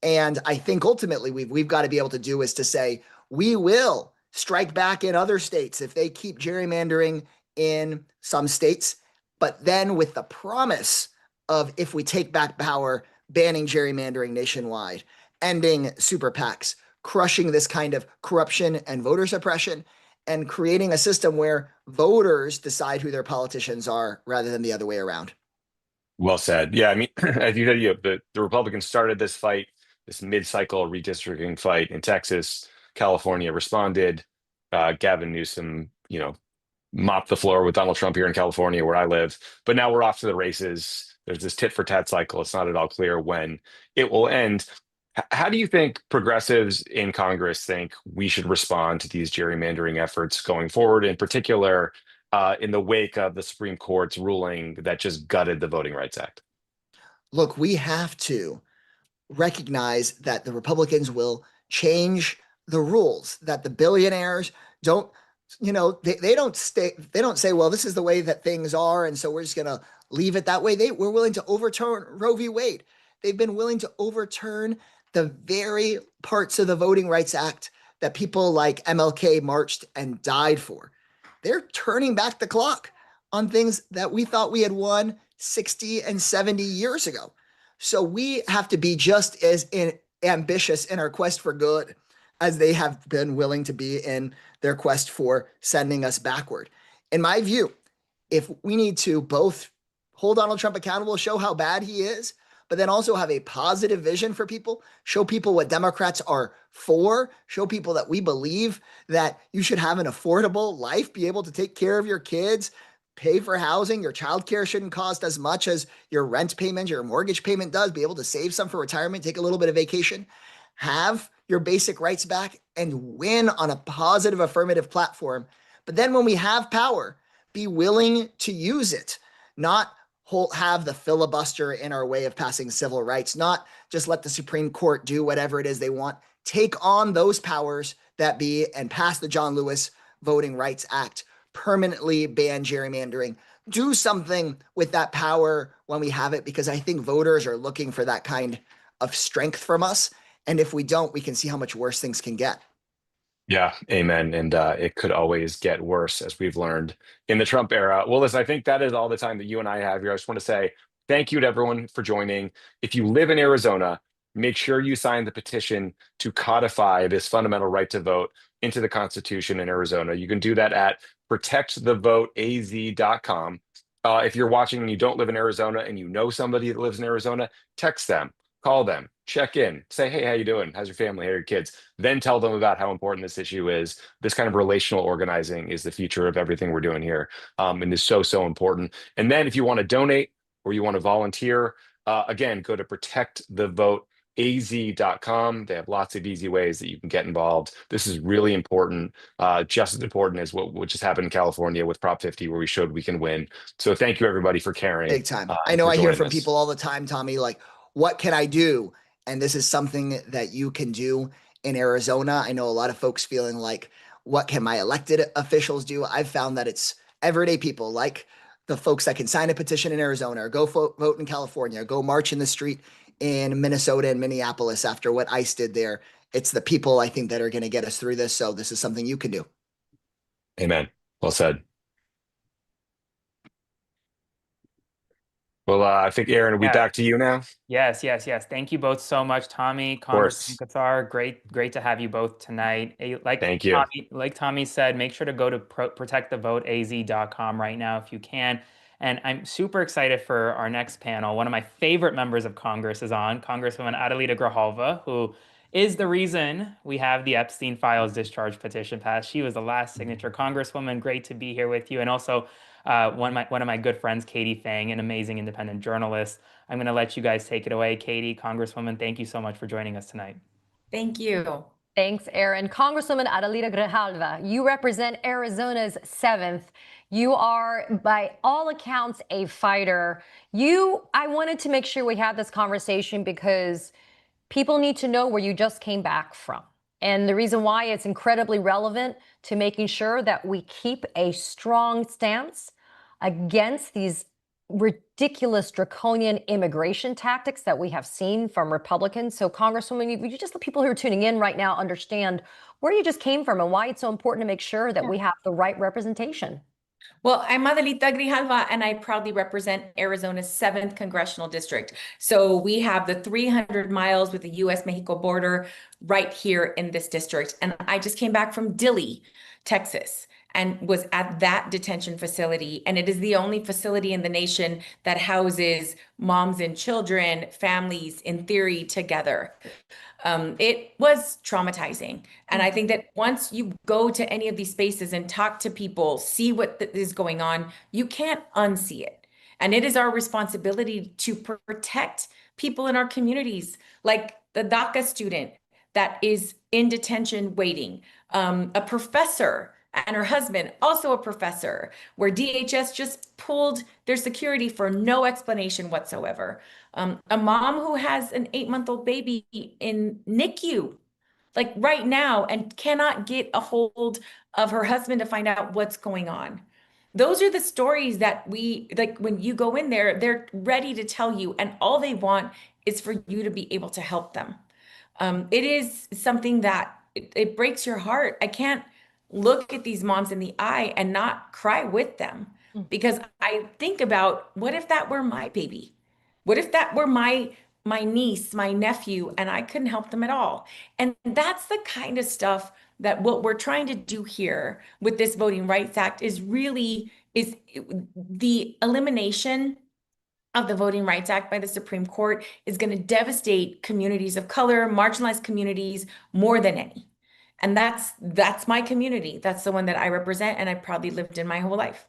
And I think ultimately we've got to be able to do is to say, we will strike back in other states if they keep gerrymandering in some states, but then with the promise of, if we take back power, banning gerrymandering nationwide, ending super PACs, crushing this kind of corruption and voter suppression, and creating a system where voters decide who their politicians are rather than the other way around. Well said. Yeah, I mean, as you said, the Republicans started this fight, this mid-cycle redistricting fight in Texas. California responded. Gavin Newsom, mopped the floor with Donald Trump here in California, where I live. But now we're off to the races. There's this tit for tat cycle. It's not at all clear when it will end. How do you think progressives in Congress think we should respond to these gerrymandering efforts going forward, in particular, in the wake of the Supreme Court's ruling that just gutted the Voting Rights Act? Look, we have to recognize that the Republicans will change the rules, that the billionaires don't, they don't say, well, this is the way that things are, and so we're just gonna leave it that way. They were willing to overturn Roe v. Wade. They've been willing to overturn the very parts of the Voting Rights Act that people like MLK marched and died for. They're turning back the clock on things that we thought we had won 60 and 70 years ago. So we have to be just as ambitious in our quest for good as they have been willing to be in their quest for sending us backward. In my view, if we need to both hold Donald Trump accountable, show how bad he is, but then also have a positive vision for people, show people what Democrats are for, show people that we believe that you should have an affordable life, be able to take care of your kids, pay for housing, your childcare shouldn't cost as much as your rent payment, your mortgage payment does, be able to save some for retirement, take a little bit of vacation, have your basic rights back, and win on a positive affirmative platform. But then when we have power, be willing to use it, not have the filibuster in our way of passing civil rights, not just let the Supreme Court do whatever it is they want. Take on those powers that be and pass the John Lewis Voting Rights Act, permanently ban gerrymandering. Do something with that power when we have it, because I think voters are looking for that kind of strength from us. And if we don't, we can see how much worse things can get. Yeah, amen. And it could always get worse, as we've learned in the Trump era. Well, listen, I think that is all the time that you and I have here. I just want to say thank you to everyone for joining. If you live in Arizona, make sure you sign the petition to codify this fundamental right to vote into the Constitution in Arizona. You can do that at protectthevoteaz.com. If you're watching and you don't live in Arizona and you know somebody that lives in Arizona, text them, call them, check in, say, hey, how you doing? How's your family? How are your kids? Then tell them about how important this issue is. This kind of relational organizing is the future of everything we're doing here, and is so, so important. And then if you want to donate or you want to volunteer, again, go to protectthevoteaz.com. They have lots of easy ways that you can get involved. This is really important, just as important as what just happened in California with Prop 50, where we showed we can win. So thank you, everybody, for caring. Big time. I know I hear from people all the time, Tommy, like, what can I do? And this is something that you can do in Arizona. I know a lot of folks feeling like, what can my elected officials do? I've found that it's everyday people, like the folks that can sign a petition in Arizona, or go vote in California, or go march in the street in Minnesota and Minneapolis after what ICE did there. It's the people, I think, that are going to get us through this. So this is something you can do. Amen. Well said. Well, I think, Aaron, we'll be back to you now. Yes. Thank you both so much, Tommy, Congressman Kassar. Great to have you both tonight. Thank you. Like Tommy said, make sure to go to protectthevoteaz.com right now if you can. And I'm super excited for our next panel. One of my favorite members of Congress is on, Congresswoman Adelita Grijalva, who is the reason we have the Epstein Files discharge petition passed. She was the last signature Congresswoman. Great to be here with you. And also one of my good friends, Katie Fang, an amazing independent journalist. I'm going to let you guys take it away. Katie, Congresswoman, thank you so much for joining us tonight. Thank you. Thanks, Aaron. Congresswoman Adelita Grijalva, you represent Arizona's 7th. You are, by all accounts, a fighter. I wanted to make sure we had this conversation because people need to know where you just came back from. And the reason why it's incredibly relevant to making sure that we keep a strong stance against these ridiculous draconian immigration tactics that we have seen from Republicans. So Congresswoman, would you just let people who are tuning in right now understand where you just came from and why it's so important to make sure that we have the right representation? Well, I'm Adelita Grijalva, and I proudly represent Arizona's 7th congressional district. So we have the 300 miles with the U.S.-Mexico border right here in this district. And I just came back from Dilley, Texas, and was at that detention facility. And it is the only facility in the nation that houses moms and children, families, in theory, together. It was traumatizing. And I think that once you go to any of these spaces and talk to people, see what is going on, you can't unsee it. And it is our responsibility to protect people in our communities, like the DACA student that is in detention waiting, a professor and her husband, also a professor, where DHS just pulled their security for no explanation whatsoever. A mom who has an 8-month-old baby in NICU, like right now, and cannot get a hold of her husband to find out what's going on. Those are the stories that we, like when you go in there, they're ready to tell you, and all they want is for you to be able to help them. It is something that it breaks your heart. I can't look at these moms in the eye and not cry with them, because I think about, what if that were my baby? What if that were my niece, my nephew, and I couldn't help them at all? And that's the kind of stuff that what we're trying to do here with this Voting Rights Act is really is the elimination of the Voting Rights Act by the Supreme Court is going to devastate communities of color, marginalized communities more than any. And that's my community. That's the one that I represent, and I proudly lived in my whole life.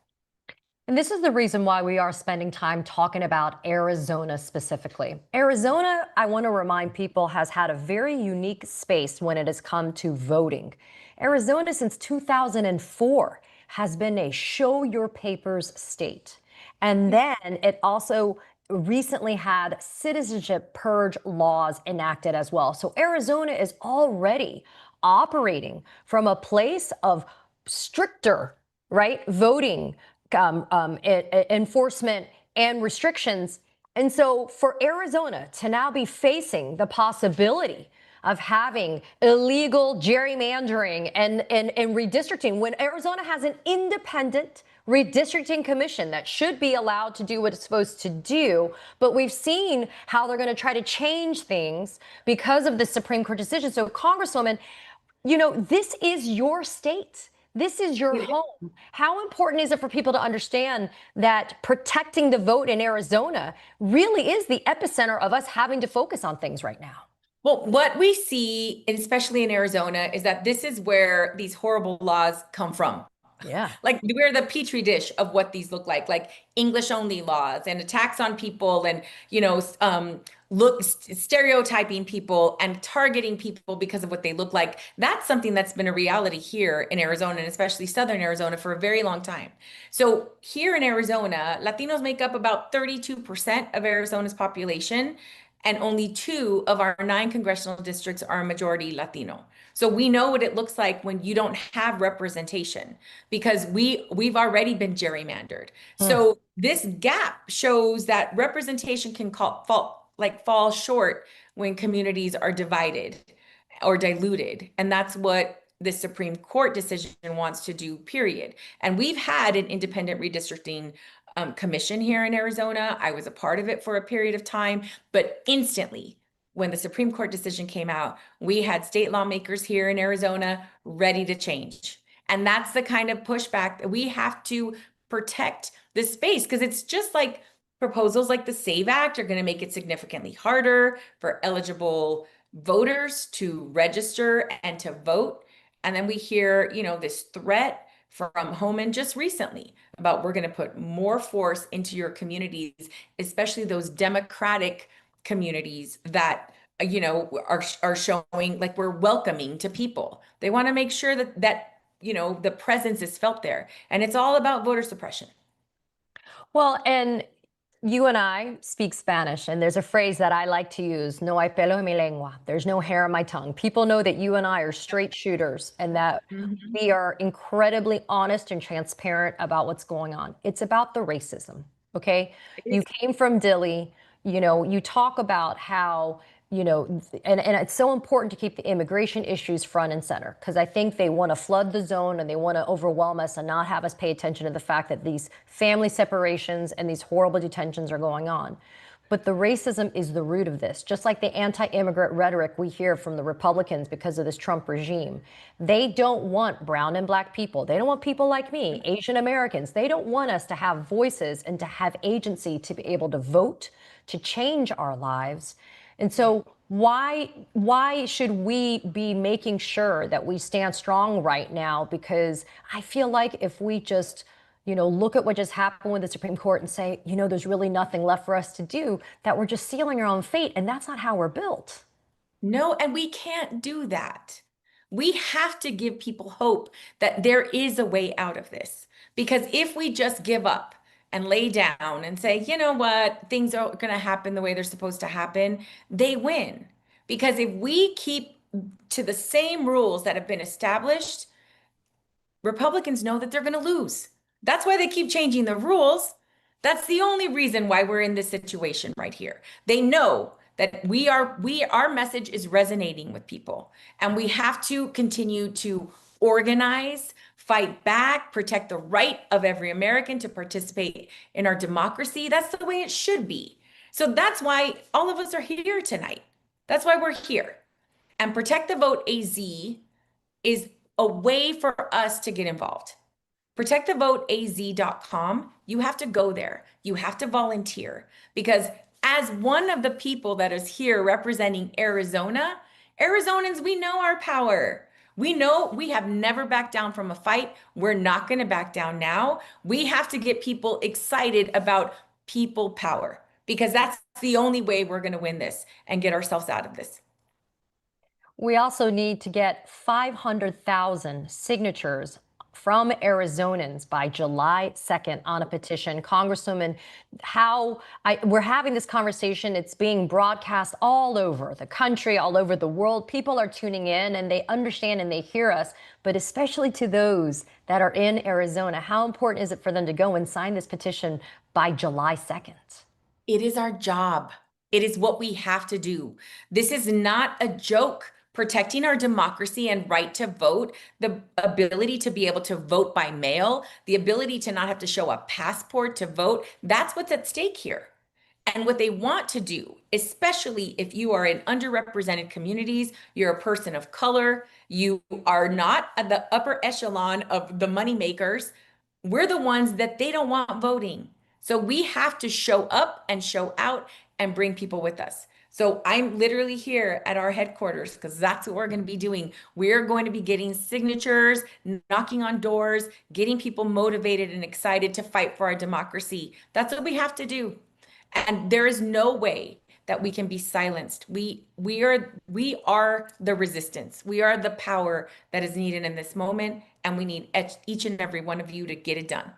And this is the reason why we are spending time talking about Arizona specifically. Arizona, I want to remind people, has had a very unique space when it has come to voting. Arizona, since 2004, has been a show your papers state. And then it also recently had citizenship purge laws enacted as well. So Arizona is already operating from a place of stricter, right, voting enforcement and restrictions. And so for Arizona to now be facing the possibility of having illegal gerrymandering and redistricting, when Arizona has an independent redistricting commission that should be allowed to do what it's supposed to do, but we've seen how they're going to try to change things because of the Supreme Court decision. So Congresswoman, you know, this is your state. This is your home. How important is it for people to understand that protecting the vote in Arizona really is the epicenter of us having to focus on things right now? Well, what we see, especially in Arizona, is that this is where these horrible laws come from. Yeah. Like we're the petri dish of what these look like English only laws and attacks on people and, you know, stereotyping people and targeting people because of what they look like. That's something that's been a reality here in Arizona, and especially Southern Arizona, for a very long time. So here in Arizona, Latinos make up about 32% of Arizona's population, and only 2 of our 9 congressional districts are a majority Latino. So we know what it looks like when you don't have representation, because we've already been gerrymandered. So this gap shows that representation can fall short when communities are divided or diluted. And that's what the Supreme Court decision wants to do, period. And we've had an independent redistricting commission here in Arizona. I was a part of it for a period of time, but instantly, when the Supreme Court decision came out, we had state lawmakers here in Arizona ready to change. And that's the kind of pushback that we have to protect this space, because it's just like proposals like the SAVE Act are going to make it significantly harder for eligible voters to register and to vote. And then we hear, you know, this threat from Homan just recently about, we're going to put more force into your communities, especially those Democratic communities that, you know, are showing like we're welcoming to people. They want to make sure that you know, the presence is felt there, and it's all about voter suppression. Well, and you and I speak Spanish, and there's a phrase that I like to use, no hay pelo en mi lengua. There's no hair on my tongue. People know that you and I are straight shooters, and that we are incredibly honest and transparent about what's going on. It's about the racism, okay? You came from Dilley, you know, you talk about how, you know, and it's so important to keep the immigration issues front and center, because I think they want to flood the zone and they want to overwhelm us and not have us pay attention to the fact that these family separations and these horrible detentions are going on. But the racism is the root of this, just like the anti-immigrant rhetoric we hear from the Republicans because of this Trump regime. They don't want brown and black people. They don't want people like me, Asian Americans. They don't want us to have voices and to have agency to be able to vote, to change our lives. And so why should we be making sure that we stand strong right now? Because I feel like if we just, you know, look at what just happened with the Supreme Court and say, you know, there's really nothing left for us to do, that we're just sealing our own fate. And that's not how we're built. No, and we can't do that. We have to give people hope that there is a way out of this. Because if we just give up and lay down and say, you know what, things are going to happen the way they're supposed to happen, they win. Because if we keep to the same rules that have been established, Republicans know that they're going to lose. That's why they keep changing the rules. That's the only reason why we're in this situation right here. They know that our message is resonating with people, and we have to continue to organize, fight back, protect the right of every American to participate in our democracy. That's the way it should be. So that's why all of us are here tonight. That's why we're here. And Protect the Vote AZ is a way for us to get involved. ProtectTheVoteAZ.com. You have to go there. You have to volunteer, because as one of the people that is here representing Arizona, Arizonans, we know our power. We know we have never backed down from a fight. We're not going to back down now. We have to get people excited about people power, because that's the only way we're going to win this and get ourselves out of this. We also need to get 500,000 signatures from Arizonans by July 2nd on a petition. Congresswoman, we're having this conversation. It's being broadcast all over the country, all over the world. People are tuning in and they understand and they hear us, but especially to those that are in Arizona, how important is it for them to go and sign this petition by July 2nd? It is our job. It is what we have to do. This is not a joke. Protecting our democracy and right to vote, the ability to be able to vote by mail, the ability to not have to show a passport to vote, that's what's at stake here. And what they want to do, especially if you are in underrepresented communities, you're a person of color, you are not at the upper echelon of the money makers, we're the ones that they don't want voting. So we have to show up and show out and bring people with us. So I'm literally here at our headquarters because that's what we're going to be doing. We're going to be getting signatures, knocking on doors, getting people motivated and excited to fight for our democracy. That's what we have to do. And there is no way that we can be silenced. We are the resistance. We are the power that is needed in this moment, and we need each and every one of you to get it done.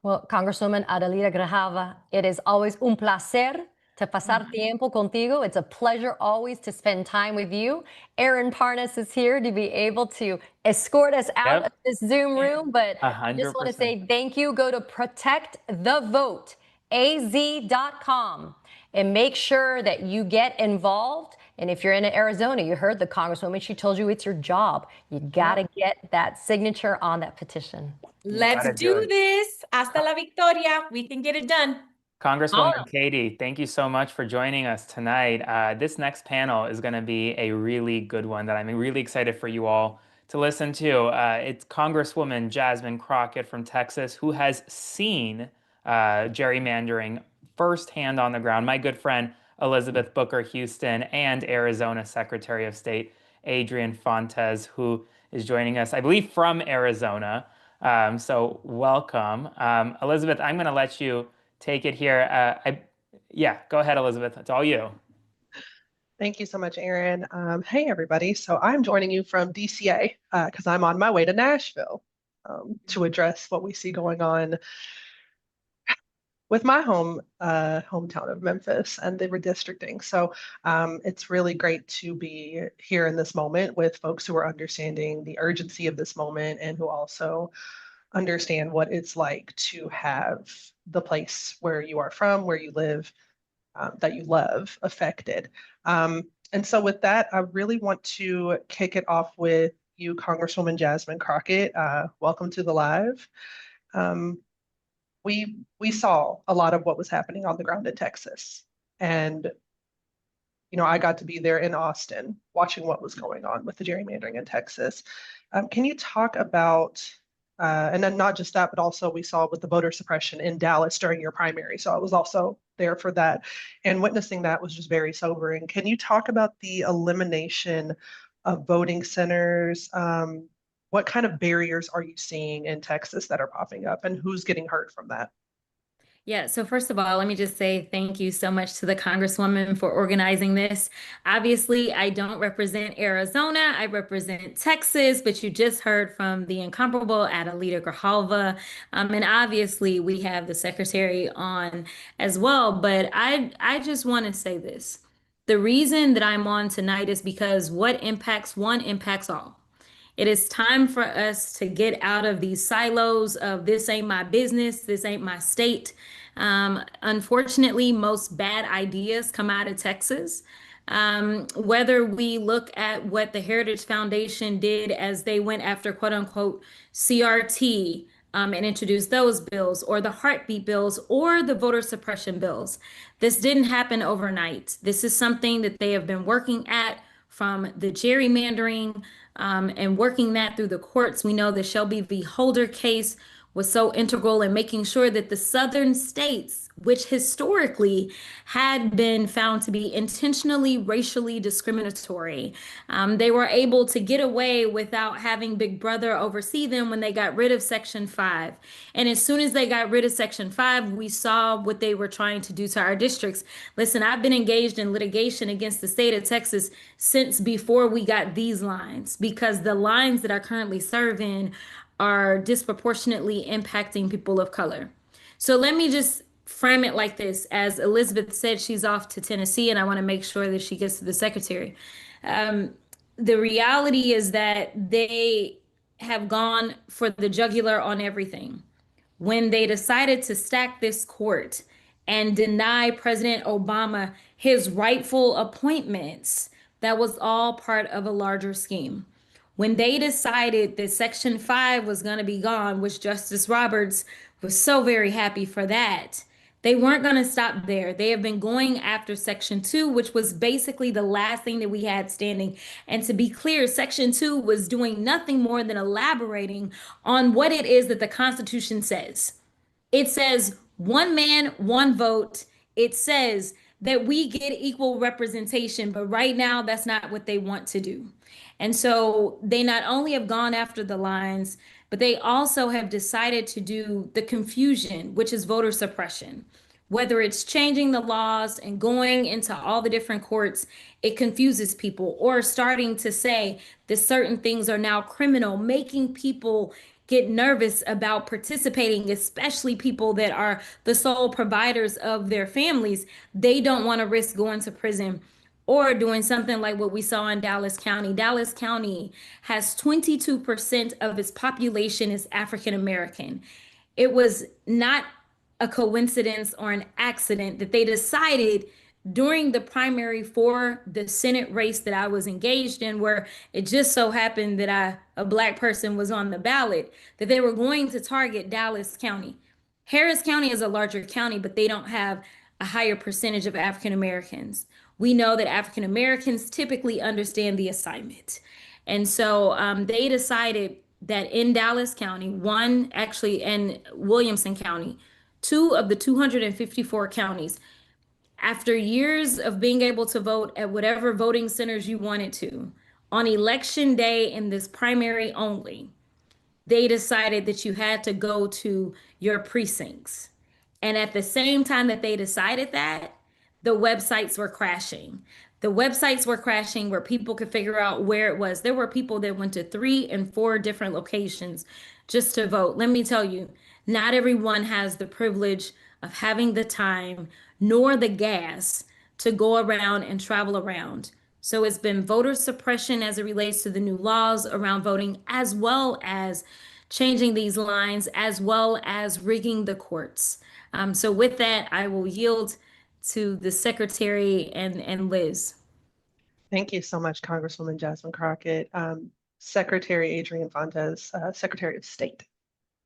Well, Congresswoman Adelita Grijalva, it is always un placer to pasar tiempo contigo. It's a pleasure always to spend time with you. Aaron Parnas is here to be able to escort us out of this Zoom room, but I just want to say thank you. Go to ProtectTheVoteAZ.com and make sure that you get involved. And if you're in Arizona, you heard the Congresswoman, she told you it's your job. You got to get that signature on that petition. Let's do this. Hasta la victoria. We can get it done. Congresswoman Katie, thank you so much for joining us tonight. This next panel is going to be a really good one that I'm really excited for you all to listen to. It's Congresswoman Jasmine Crockett from Texas, who has seen gerrymandering firsthand on the ground. My good friend Elizabeth Booker Houston and Arizona Secretary of State Adrian Fontes, who is joining us, I believe, from Arizona. So welcome. Elizabeth, I'm going to let you take it here. Go ahead, Elizabeth. It's all you. Thank you so much, Aaron. Hey, everybody. So I'm joining you from DCA because I'm on my way to Nashville to address what we see going on with my hometown of Memphis and the redistricting. So it's really great to be here in this moment with folks who are understanding the urgency of this moment and who also understand what it's like to have the place where you are from, where you live, that you love affected. And so with that, I really want to kick it off with you, Congresswoman Jasmine Crockett. Welcome to the live. We saw a lot of what was happening on the ground in Texas. And, you know, I got to be there in Austin watching what was going on with the gerrymandering in Texas. Can you talk about and then not just that, but also we saw with the voter suppression in Dallas during your primary. So I was also there for that. And witnessing that was just very sobering. Can you talk about the elimination of voting centers? What kind of barriers are you seeing in Texas that are popping up and who's getting hurt from that? Yeah, so first of all, let me just say thank you so much to the Congresswoman for organizing this. Obviously, I don't represent Arizona, I represent Texas, but you just heard from the incomparable Adelita Grijalva. And obviously, we have the Secretary on as well. But I just want to say this. The reason that I'm on tonight is because what impacts one impacts all. It is time for us to get out of these silos of this ain't my business, this ain't my state. Unfortunately, most bad ideas come out of Texas. Whether we look at what the Heritage Foundation did as they went after quote unquote CRT and introduced those bills, or the heartbeat bills, or the voter suppression bills. This didn't happen overnight. This is something that they have been working at from the gerrymandering and working that through the courts. We know the Shelby v. Holder case was so integral in making sure that the southern states, which historically had been found to be intentionally racially discriminatory, they were able to get away without having Big Brother oversee them when they got rid of Section 5. And as soon as they got rid of Section 5, we saw what they were trying to do to our districts. Listen, I've been engaged in litigation against the state of Texas since before we got these lines, because the lines that are currently serving are disproportionately impacting people of color. So let me just frame it like this. As Elizabeth said, she's off to Tennessee, and I want to make sure that she gets to the secretary. The reality is that they have gone for the jugular on everything. When they decided to stack this court and deny President Obama his rightful appointments, that was all part of a larger scheme. When they decided that Section 5 was going to be gone, which Justice Roberts was so very happy for that, they weren't going to stop there. They have been going after Section 2, which was basically the last thing that we had standing. And to be clear, Section 2 was doing nothing more than elaborating on what it is that the Constitution says. It says one man, one vote. It says that we get equal representation, but right now that's not what they want to do. And so they not only have gone after the lines, but they also have decided to do the confusion, which is voter suppression. Whether it's changing the laws and going into all the different courts, it confuses people, or starting to say that certain things are now criminal, making people get nervous about participating, especially people that are the sole providers of their families. They don't want to risk going to prison or doing something like what we saw in Dallas County. Dallas County has 22% of its population is African American. It was not a coincidence or an accident that they decided during the primary for the Senate race that I was engaged in, where it just so happened that a Black person was on the ballot, that they were going to target Dallas County. Harris County is a larger county, but they don't have a higher percentage of African Americans. We know that African Americans typically understand the assignment. And so they decided that in Dallas County, in Williamson County, 2 of the 254 counties, after years of being able to vote at whatever voting centers you wanted to, on election day in this primary only, they decided that you had to go to your precincts. And at the same time that they decided that, the websites were crashing. The websites were crashing where people could figure out where it was. There were people that went to 3 and 4 different locations just to vote. Let me tell you, not everyone has the privilege of having the time nor the gas to go around and travel around. So it's been voter suppression as it relates to the new laws around voting, as well as changing these lines, as well as rigging the courts. So with that, I will yield to the secretary and Liz. Thank you so much, Congresswoman Jasmine Crockett. Secretary Adrian Fontes, Secretary of State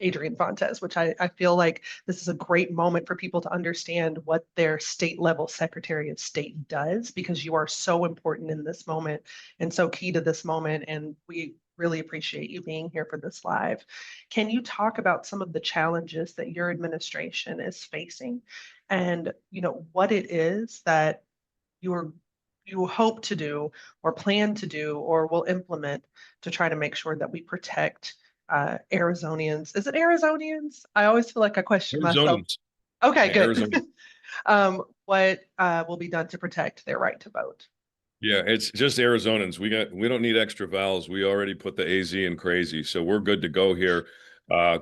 Adrian Fontes, which I feel like this is a great moment for people to understand what their state level Secretary of State does, because you are so important in this moment and so key to this moment. And we really appreciate you being here for this live. Can you talk about some of the challenges that your administration is facing, and what it is that you hope to do or plan to do or will implement to try to make sure that we protect Arizonians? Is it Arizonians? I always feel like I question myself. Okay, in good. Arizona. What will be done to protect their right to vote? Yeah, it's just Arizonans. We don't need extra vowels. We already put the AZ in crazy, so we're good to go here.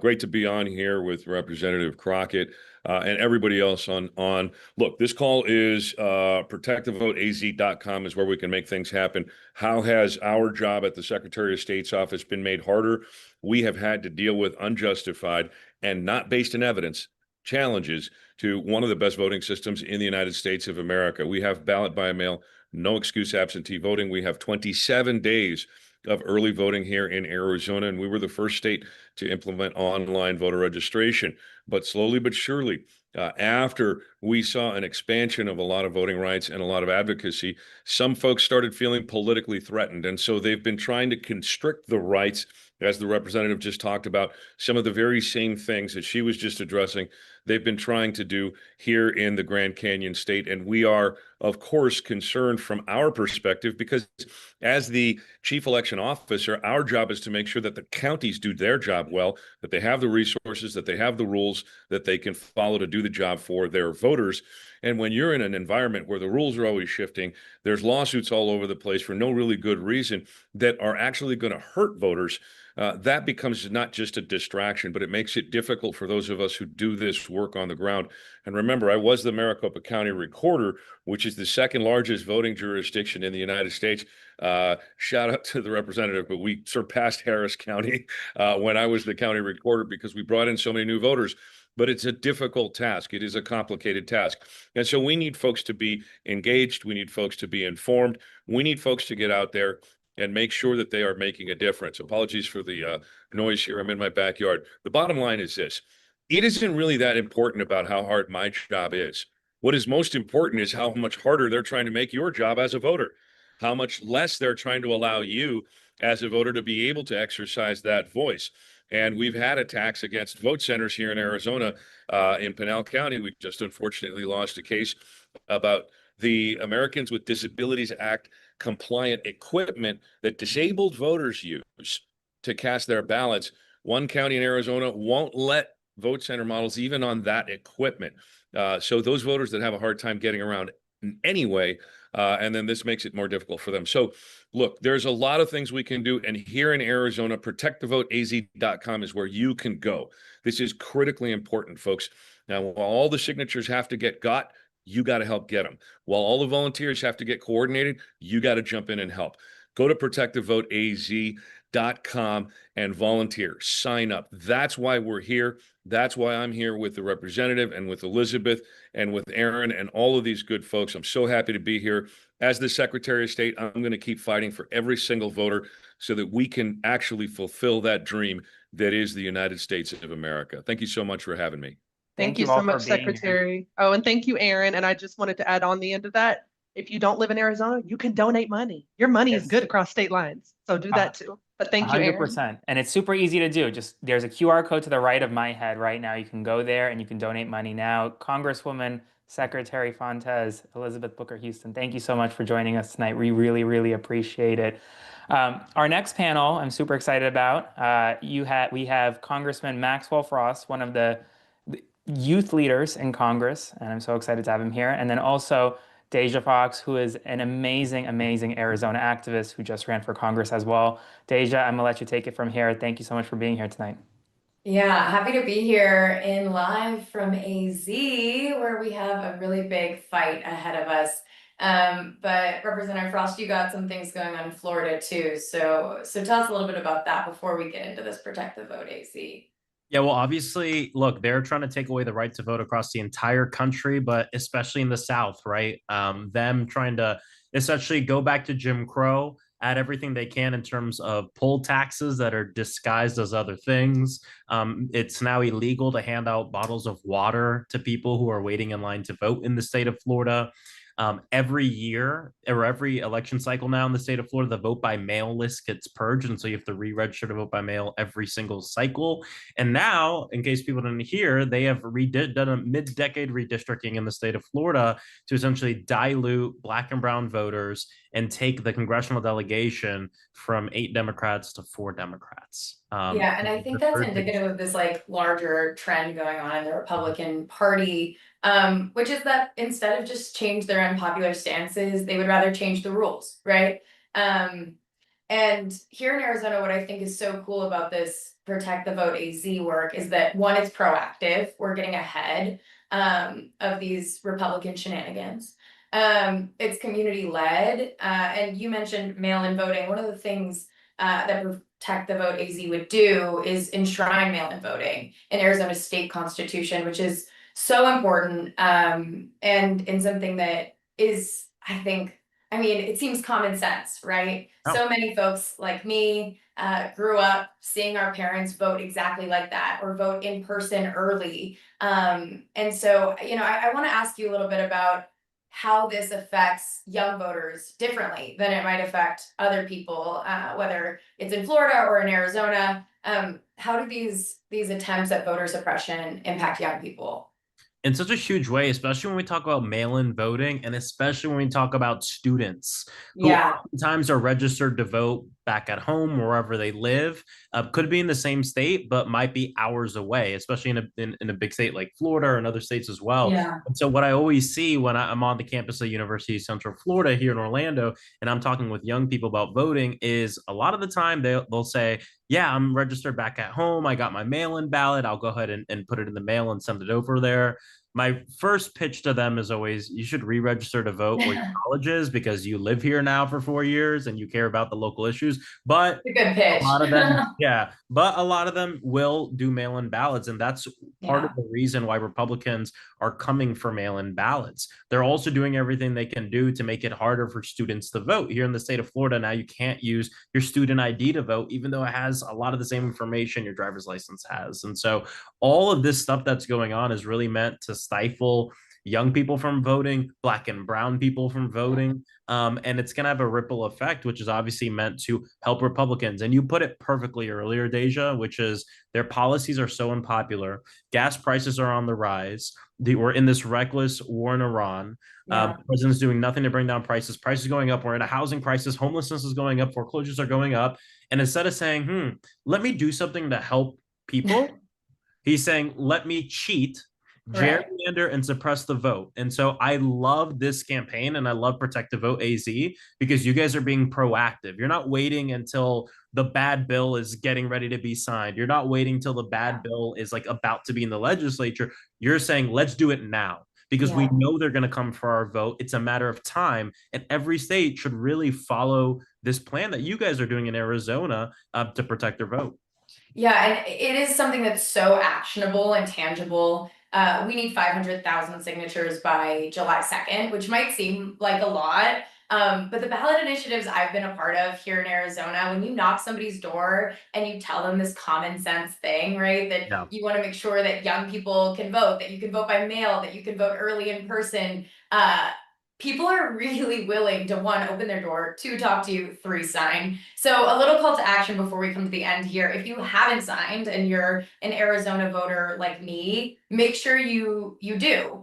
Great to be on here with Representative Crockett and everybody else on. Look, this call is protectthevoteaz.com is where we can make things happen. How has our job at the Secretary of State's office been made harder? We have had to deal with unjustified and not based in evidence challenges to one of the best voting systems in the United States of America. We have ballot by mail, no excuse absentee voting. We have 27 days of early voting here in Arizona, and we were the first state to implement online voter registration. But slowly but surely, after we saw an expansion of a lot of voting rights and a lot of advocacy, some folks started feeling politically threatened. And so they've been trying to constrict the rights, as the representative just talked about, some of the very same things that she was just addressing. They've been trying to do here in the Grand Canyon State. And we are, of course, concerned from our perspective, because as the chief election officer, our job is to make sure that the counties do their job well, that they have the resources, that they have the rules that they can follow to do the job for their voters. And when you're in an environment where the rules are always shifting, there's lawsuits all over the place for no really good reason that are actually going to hurt voters. That becomes not just a distraction, but it makes it difficult for those of us who do this work on the ground. And remember, I was the Maricopa County Recorder, which is the second largest voting jurisdiction in the United States. Shout out to the representative, but we surpassed Harris County when I was the county recorder because we brought in so many new voters. But it's a difficult task. It is a complicated task. And so we need folks to be engaged. We need folks to be informed. We need folks to get out there and make sure that they are making a difference. Apologies for the noise here. I'm in my backyard. The bottom line is this. It isn't really that important about how hard my job is. What is most important is how much harder they're trying to make your job as a voter, how much less they're trying to allow you as a voter to be able to exercise that voice. And we've had attacks against vote centers here in Arizona. In Pinal County, we just unfortunately lost a case about the Americans with Disabilities Act compliant equipment that disabled voters use to cast their ballots. One county in Arizona won't let vote center models even on that equipment. So those voters that have a hard time getting around anyway, and then this makes it more difficult for them. So look, there's a lot of things we can do. And here in Arizona, protectthevoteaz.com is where you can go. This is critically important, folks. Now, while all the signatures have to get got, you got to help get them. While all the volunteers have to get coordinated, you got to jump in and help. Go to protectthevoteaz.com and volunteer. Sign up. That's why we're here. That's why I'm here with the representative and with Elizabeth and with Aaron and all of these good folks. I'm so happy to be here. As the Secretary of State, I'm going to keep fighting for every single voter so that we can actually fulfill that dream that is the United States of America. Thank you so much for having me. Thank you all so for much, being here. Secretary. Oh, and thank you, Aaron. And I just wanted to add on the end of that. If you don't live in Arizona, you can donate money. Your money is Yes. good across state lines. So do that too. But thank you, Aaron. 100%. And it's super easy to do. Just there's a QR code to the right of my head right now. You can go there and you can donate money now. Congresswoman, Secretary Fontes, Elizabeth Booker Houston, thank you so much for joining us tonight. We really, really appreciate it. Our next panel, I'm super excited about. We have Congressman Maxwell Frost, one of the youth leaders in Congress, and I'm so excited to have him here. And then also Deja Fox, who is an amazing, amazing Arizona activist who just ran for Congress as well. Deja, I'm gonna let you take it from here. Thank you so much for being here tonight. Yeah, happy to be here in live from AZ, where we have a really big fight ahead of us. But Representative Frost, you got some things going on in Florida too. So tell us a little bit about that before we get into this Protect the Vote AZ. Yeah, well, obviously, look, they're trying to take away the right to vote across the entire country, but especially in the South, right? Them trying to essentially go back to Jim Crow, add everything they can in terms of poll taxes that are disguised as other things. It's now illegal to hand out bottles of water to people who are waiting in line to vote in the state of Florida. Every year or every election cycle now in the state of Florida, the vote by mail list gets purged. And so you have to re-register to vote by mail every single cycle. And now, in case people didn't hear, they have done a mid-decade redistricting in the state of Florida to essentially dilute Black and brown voters and take the congressional delegation from 8 Democrats to 4 Democrats. Yeah, and I think that's indicative of this like larger trend going on in the Republican Party, which is that instead of just change their unpopular stances, they would rather change the rules, right? And here in Arizona, what I think is so cool about this Protect the Vote AZ work is that one, it's proactive. We're getting ahead of these Republican shenanigans. It's community led, and you mentioned mail-in voting. One of the things that Protect the Vote AZ would do is enshrine mail-in voting in Arizona's state constitution, which is so important, and something that is, I think, I mean, it seems common sense, right? Oh. So many folks like me grew up seeing our parents vote exactly like that or vote in person early. And so, you know, I want to ask you a little bit about how this affects young voters differently than it might affect other people, whether it's in Florida or in Arizona. How do these attempts at voter suppression impact young people? In such a huge way, especially when we talk about mail-in voting and especially when we talk about students who Yeah. oftentimes are registered to vote back at home, wherever they live, could be in the same state, but might be hours away, especially in a big state like Florida or in other states as well. Yeah. And so what I always see when I'm on the campus of University of Central Florida here in Orlando, and I'm talking with young people about voting, is a lot of the time they'll say, yeah, I'm registered back at home. I got my mail-in ballot. I'll go ahead and put it in the mail and send it over there. My first pitch to them is always, you should re-register to vote where your college is because you live here now for 4 years and you care about the local issues. But It's a good pitch. a lot of them, yeah, but a lot of them will do mail-in ballots, and that's part of the reason why Republicans are coming for mail-in ballots. They're also doing everything they can do to make it harder for students to vote. Here in the state of Florida, now you can't use your student ID to vote, even though it has a lot of the same information your driver's license has. And so all of this stuff that's going on is really meant to stifle young people from voting, Black and brown people from voting. And it's going to have a ripple effect, which is obviously meant to help Republicans. And you put it perfectly earlier, Deja, which is their policies are so unpopular. Gas prices are on the rise. We're in this reckless war in Iran. The president's doing nothing to bring down prices. Prices going up. We're in a housing crisis. Homelessness is going up. Foreclosures are going up. And instead of saying, let me do something to help people, he's saying, let me cheat, gerrymander, and suppress the vote. And so I love this campaign, and I love Protect the Vote AZ because you guys are being proactive. You're not waiting until the bad bill is getting ready to be signed. You're not waiting till the bad bill is like about to be in the legislature. You're saying, let's do it now because we know they're going to come for our vote. It's a matter of time. And every state should really follow this plan that you guys are doing in Arizona to protect their vote. Yeah, and it is something that's so actionable and tangible. We need 500,000 signatures by July 2nd, which might seem like a lot. But the ballot initiatives I've been a part of here in Arizona, when you knock somebody's door and you tell them this common sense thing, right? That you want to make sure that young people can vote, that you can vote by mail, that you can vote early in person. People are really willing to, one, open their door, two, talk to you, three, sign. So a little call to action before we come to the end here. If you haven't signed and you're an Arizona voter like me, make sure you do.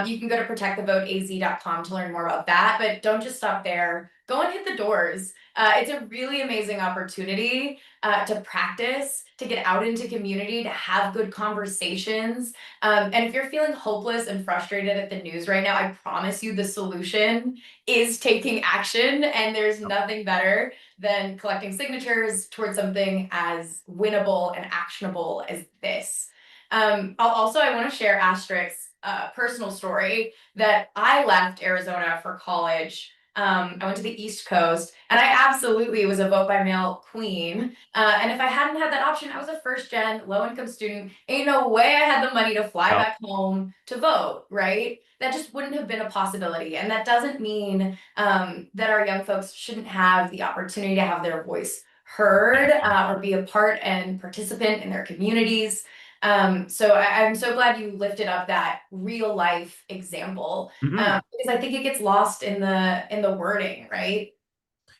You can go to protectthevoteaz.com to learn more about that, but don't just stop there. Go and hit the doors. It's a really amazing opportunity to practice, to get out into community, to have good conversations. And if you're feeling hopeless and frustrated at the news right now, I promise you the solution is taking action. And there's nothing better than collecting signatures towards something as winnable and actionable as this. I want to share Asterix's personal story that I left Arizona for college. I went to the East Coast and I absolutely was a vote by mail queen. And if I hadn't had that option, I was a first gen low income student. Ain't no way I had the money to fly back home to vote, right? That just wouldn't have been a possibility. And that doesn't mean that our young folks shouldn't have the opportunity to have their voice heard or be a part and participant in their communities. So I'm so glad you lifted up that real life example because I think it gets lost in the wording, right?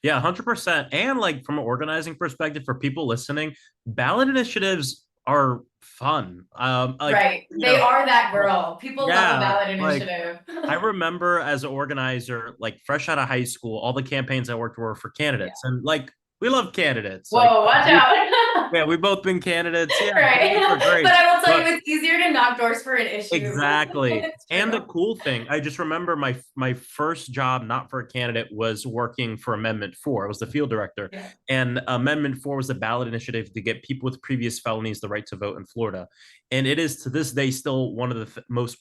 Yeah, 100%. And like from an organizing perspective for people listening, ballot initiatives are fun. Right. They are that girl. People love a ballot initiative. I remember as an organizer, like fresh out of high school, all the campaigns I worked were for candidates. And like we love candidates. Whoa, watch out. Yeah, we've both been candidates. Yeah, Right. candidates are great. But I will tell But- you, it's easier to knock doors for an issue. Exactly. It's And the true. cool thing, I just remember my first job, not for a candidate, was working for Amendment 4. I was the field director. Yeah. And Amendment 4 was a ballot initiative to get people with previous felonies the right to vote in Florida. And it is to this day still one of the most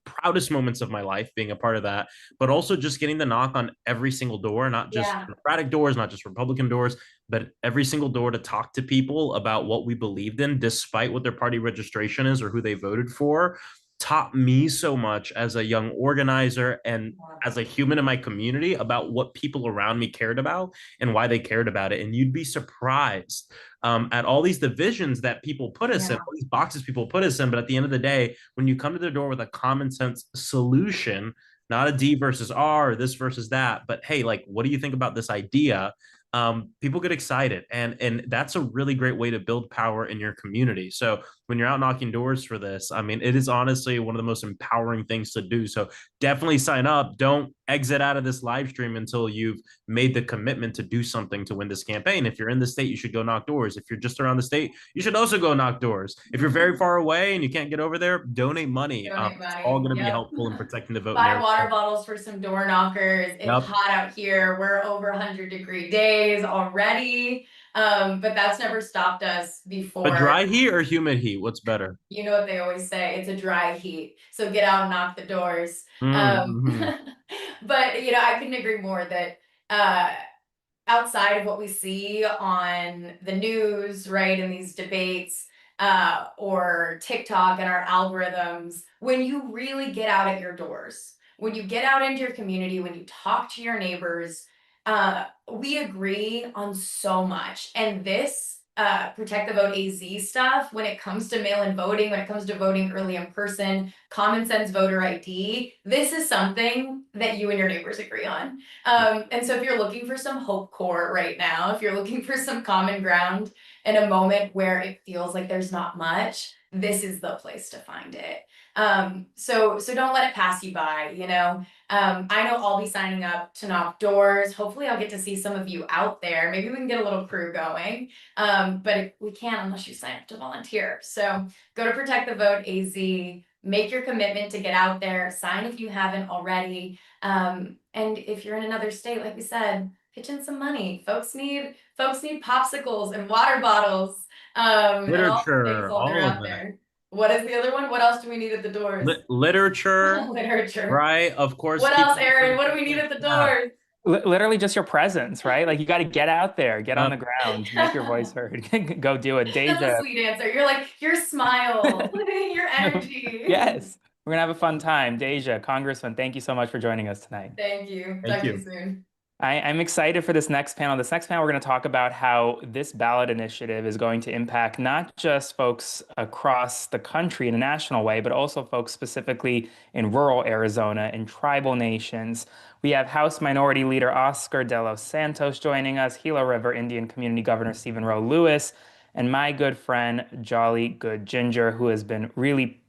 proudest moments of my life being a part of that, but also just getting the knock on every single door, not just Yeah. Democratic doors, not just Republican doors, but every single door to talk to people about what we believed in, despite what their party registration is or who they voted for, taught me so much as a young organizer and as a human in my community about what people around me cared about and why they cared about it. And you'd be surprised at all these divisions that people put us in, all these boxes people put us in. But at the end of the day, when you come to the door with a common sense solution, not a D versus R or this versus that, but hey, like, what do you think about this idea? People get excited, and that's a really great way to build power in your community. So when you're out knocking doors for this, I mean, it is honestly one of the most empowering things to do. So definitely sign up. Don't exit out of this live stream until you've made the commitment to do something to win this campaign. If you're in the state, you should go knock doors. If you're just around the state, you should also go knock doors. If you're very far away and you can't get over there, donate money. Donate It's money. all going to be Yep. helpful in protecting the vote. in Buy Arizona. water bottles for some door knockers. It's Yep. hot out here. We're over 100-degree days already. But that's never stopped us before. But dry heat or humid heat? What's better? You know what they always say, it's a dry heat. So get out and knock the doors. Mm-hmm. But you know, I couldn't agree more that outside of what we see on the news, right, in these debates, or TikTok and our algorithms, when you really get out at your doors, when you get out into your community, when you talk to your neighbors, we agree on so much. And this Protect the Vote AZ stuff, when it comes to mail-in voting, when it comes to voting early in person, common sense voter ID, this is something that you and your neighbors agree on. And so if you're looking for some hope core right now, if you're looking for some common ground in a moment where it feels like there's not much, this is the place to find it. So don't let it pass you by, you know. I know I'll be signing up to knock doors. Hopefully I'll get to see some of you out there. Maybe we can get a little crew going. But we can't unless you sign up to volunteer. So go to Protect the Vote AZ, make your commitment to get out there, sign if you haven't already. And if you're in another state, like we said, pitch in some money. Folks need popsicles and water bottles. And all the things Literature, while they're all out of that. there. What is the other one? What else do we need at the doors? Literature, Literature. right? Of course. What keep- else, Aaron? What do we need at the doors? Literally just your presence, right? Like you got to get out there, get on the ground, make your voice heard. Go do it. That's a Deja, sweet answer. You're like, your smile, your energy. yes, we're gonna have a fun time. Deja, Congressman, thank you so much for joining us tonight. Thank you. Thank Talk to you. you soon. I'm excited for this next panel. This next panel, we're going to talk about how this ballot initiative is going to impact not just folks across the country in a national way, but also folks specifically in rural Arizona and tribal nations. We have House Minority Leader Oscar De Los Santos joining us, Gila River Indian Community Governor Stephen Rowe Lewis, and my good friend Jolly Good Ginger, who has been really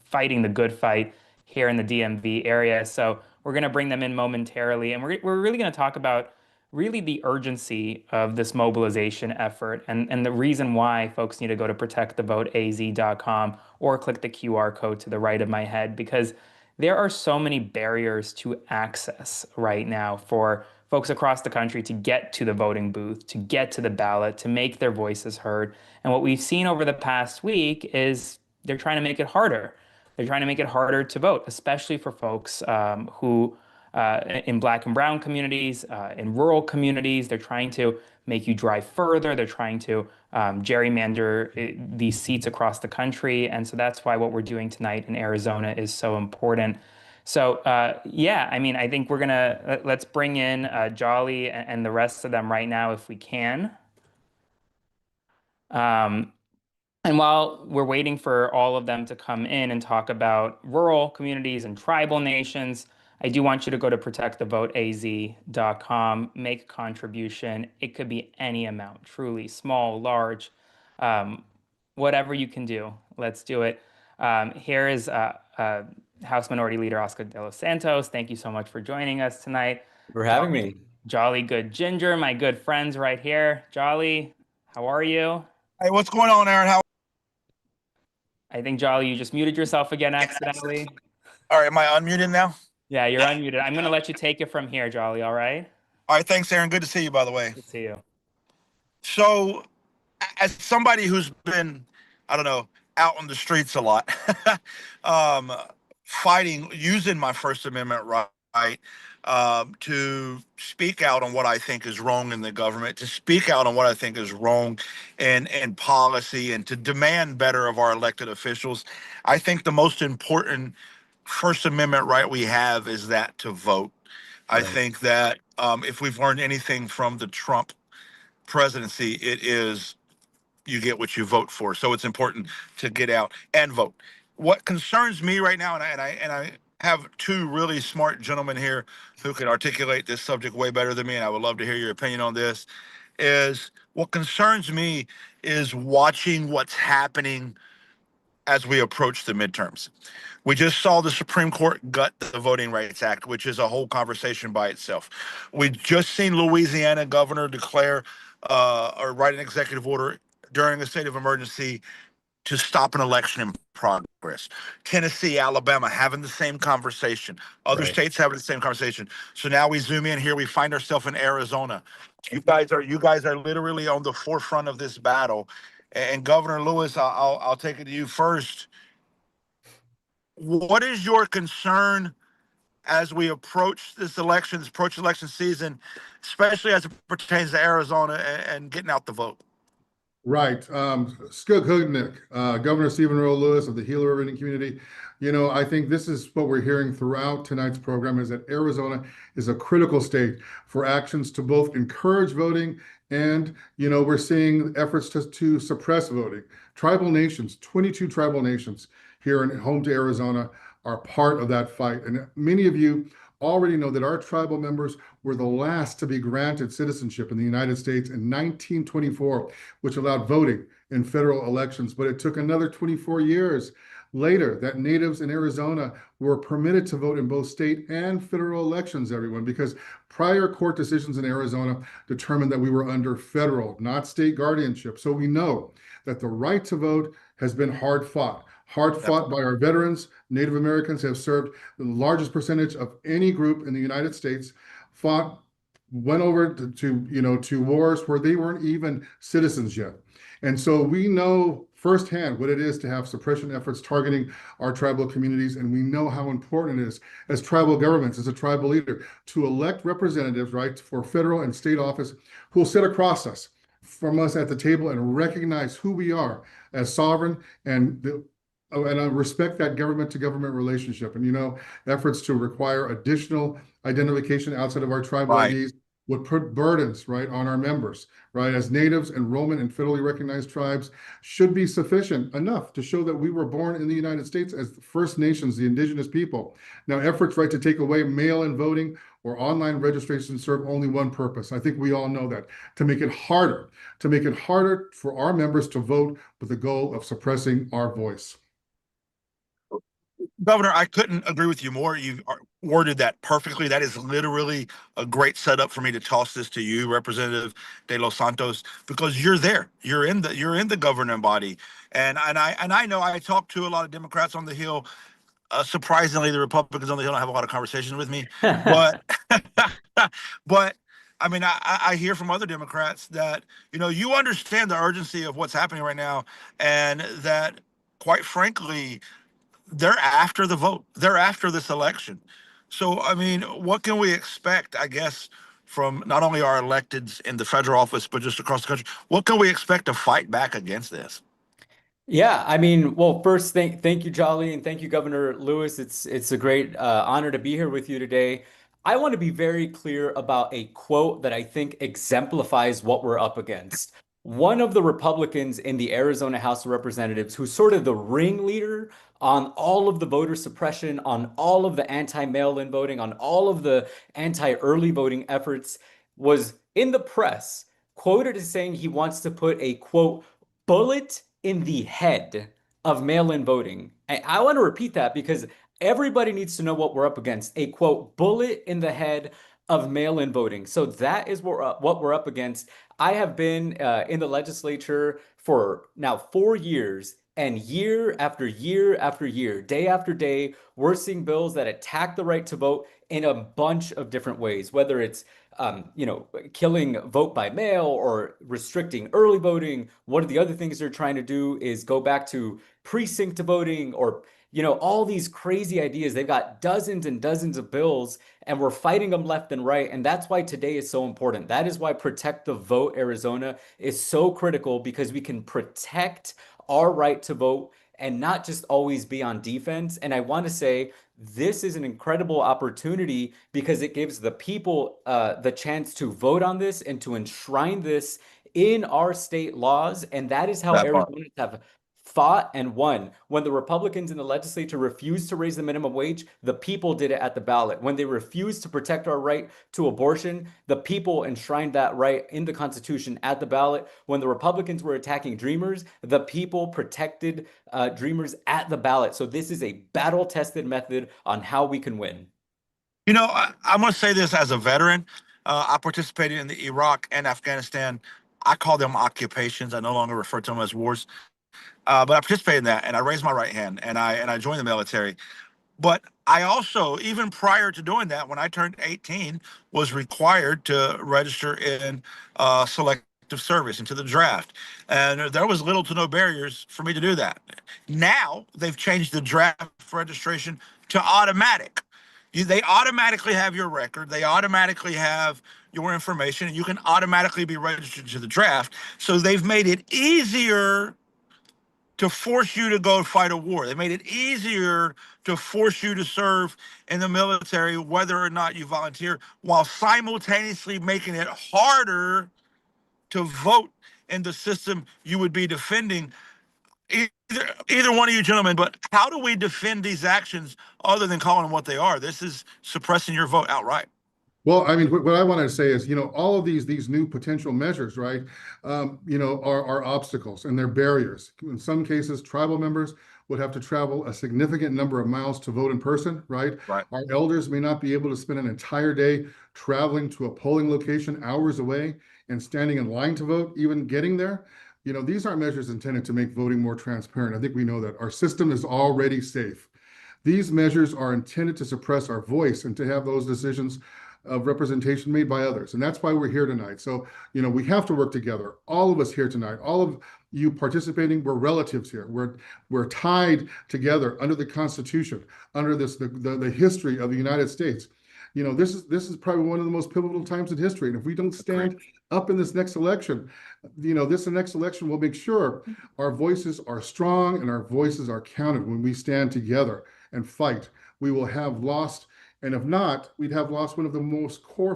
fighting the good fight here in the DMV area. So we're going to bring them in momentarily, and we're really going to talk about really the urgency of this mobilization effort and the reason why folks need to go to protectthevoteaz.com or click the QR code to the right of my head, because there are so many barriers to access right now for folks across the country to get to the voting booth, to get to the ballot, to make their voices heard. And what we've seen over the past week is they're trying to make it harder. They're trying to make it harder to vote, especially for folks who in Black and brown communities, in rural communities. They're trying to make you drive further. They're trying to gerrymander these seats across the country. And so that's why what we're doing tonight in Arizona is so important. So yeah, I mean, I think we're gonna, let's bring in Jolly and the rest of them right now if we can. And while we're waiting for all of them to come in and talk about rural communities and tribal nations, I do want you to go to protectthevoteaz.com, make a contribution. It could be any amount, truly small, large, whatever you can do. Let's do it. Here is House Minority Leader Oscar De Los Santos. Thank you so much for joining us tonight. For having me. Jolly Good Ginger, my good friends right here. Jolly, how are you? Hey, what's going on, Aaron? How? I think, Jolly, you just muted yourself again accidentally. All right, am I unmuted now? Yeah, you're unmuted. I'm going to let you take it from here, Jolly, all right? All right, thanks, Aaron. Good to see you, by the way. Good to see you. So, as somebody who's been, I don't know, out on the streets a lot, fighting, using my First Amendment right, to speak out on what I think is wrong in the government, to speak out on what I think is wrong in policy, and to demand better of our elected officials. I think the most important First Amendment right we have is that to vote. I think that if we've learned anything from the Trump presidency, it is you get what you vote for. So it's important to get out and vote. What concerns me right now, and I have two really smart gentlemen here who could articulate this subject way better than me, and I would love to hear your opinion on this, is what concerns me is watching what's happening as we approach the midterms. We just saw the Supreme Court gut the Voting Rights Act, which is a whole conversation by itself. We just seen Louisiana governor declare or write an executive order during a state of emergency to stop an election in progress. Tennessee, Alabama having the same conversation. Other states having the same conversation. So now we zoom in here. We find ourselves in Arizona. You guys are literally on the forefront of this battle. And Governor Lewis, I'll take it to you first. What is your concern as we approach election season, especially as it pertains to Arizona and getting out the vote? Right. Skug Hudnick, Governor Stephen Earl Lewis of the Gila River Indian Community. I think this is what we're hearing throughout tonight's program, is that Arizona is a critical state for actions to both encourage voting and, we're seeing efforts to suppress voting. Tribal nations, 22 tribal nations here in home to Arizona are part of that fight. And many of you already know that our tribal members were the last to be granted citizenship in the United States in 1924, which allowed voting in federal elections. But it took another 24 years later that natives in Arizona were permitted to vote in both state and federal elections, everyone, because prior court decisions in Arizona determined that we were under federal, not state guardianship. So we know that the right to vote has been hard fought by our veterans. Native Americans have served the largest percentage of any group in the United States, went over to wars where they weren't even citizens yet. And so we know firsthand what it is to have suppression efforts targeting our tribal communities. And we know how important it is as tribal governments, as a tribal leader, to elect representatives, right, for federal and state office who will sit across us from us at the table and recognize who we are as sovereign and respect that government to government relationship. And, efforts to require additional identification outside of our tribal IDs would put burdens, right, on our members, right? As natives, enrollment in federally recognized tribes should be sufficient enough to show that we were born in the United States as the First Nations, the indigenous people. Now, efforts, right, to take away mail-in voting or online registration serve only one purpose. I think we all know that, to make it harder for our members to vote with the goal of suppressing our voice. Governor, I couldn't agree with you more. You've worded that perfectly. That is literally a great setup for me to toss this to you, Representative De Los Santos, because you're there. You're in the governing body, and I know I talk to a lot of Democrats on the Hill. Surprisingly, the Republicans on the Hill don't have a lot of conversations with me, but I mean, I hear from other Democrats that you understand the urgency of what's happening right now, and that, quite frankly, they're after the vote. They're after this election. So, I mean, what can we expect, I guess, from not only our electeds in the federal office, but just across the country? What can we expect to fight back against this? Yeah, I mean, well, first, thank you, Jolly, and thank you, Governor Lewis. It's a great honor to be here with you today. I want to be very clear about a quote that I think exemplifies what we're up against. One of the Republicans in the Arizona House of Representatives, who's sort of the ringleader on all of the voter suppression, on all of the anti-mail-in voting, on all of the anti-early voting efforts, was in the press quoted as saying he wants to put a, quote, bullet in the head of mail-in voting. I want to repeat that because everybody needs to know what we're up against. A, quote, bullet in the head of mail-in voting. So that is what we're up against. I have been in the legislature for now 4 years, and year after year after year, day after day, we're seeing bills that attack the right to vote in a bunch of different ways, whether it's killing vote by mail or restricting early voting. One of the other things they're trying to do is go back to precinct voting, or all these crazy ideas. They've got dozens and dozens of bills, and we're fighting them left and right. And that's why today is so important. That is why Protect the Vote Arizona is so critical, because we can protect our right to vote and not just always be on defense. And I want to say this is an incredible opportunity because it gives the people the chance to vote on this and to enshrine this in our state laws. And that is how Arizonans have fought and won. When the Republicans in the legislature refused to raise the minimum wage, the people did it at the ballot. When they refused to protect our right to abortion, the people enshrined that right in the Constitution at the ballot. When the Republicans were attacking Dreamers, the people protected Dreamers at the ballot. So this is a battle-tested method on how we can win. I'm going to say this as a veteran. I participated in the Iraq and Afghanistan. I call them occupations. I no longer refer to them as wars. But I participated in that, and I raised my right hand, and I joined the military. But I also, even prior to doing that, when I turned 18, was required to register in selective service, into the draft. And there was little to no barriers for me to do that. Now, they've changed the draft registration to automatic. They automatically have your record. They automatically have your information, and you can automatically be registered to the draft. So they've made it easier to force you to go fight a war. They made it easier to force you to serve in the military, whether or not you volunteer, while simultaneously making it harder to vote in the system you would be defending. Either one of you gentlemen, but how do we defend these actions other than calling them what they are? This is suppressing your vote outright. Well, I mean, what I wanted to say is, all of these new potential measures, right, are obstacles and they're barriers. In some cases, tribal members would have to travel a significant number of miles to vote in person, right? Right. Our elders may not be able to spend an entire day traveling to a polling location hours away and standing in line to vote, even getting there. These aren't measures intended to make voting more transparent. I think we know that. Our system is already safe. These measures are intended to suppress our voice and to have those decisions of representation made by others. And that's why we're here tonight. So, we have to work together. All of us here tonight, all of you participating, we're relatives here. We're tied together under the Constitution, under the history of the United States. This is probably one of the most pivotal times in history. And if we don't stand up in this next election, this next election will make sure our voices are strong and our voices are counted. When we stand together and fight, we will have lost. And if not, we'd have lost one of the most core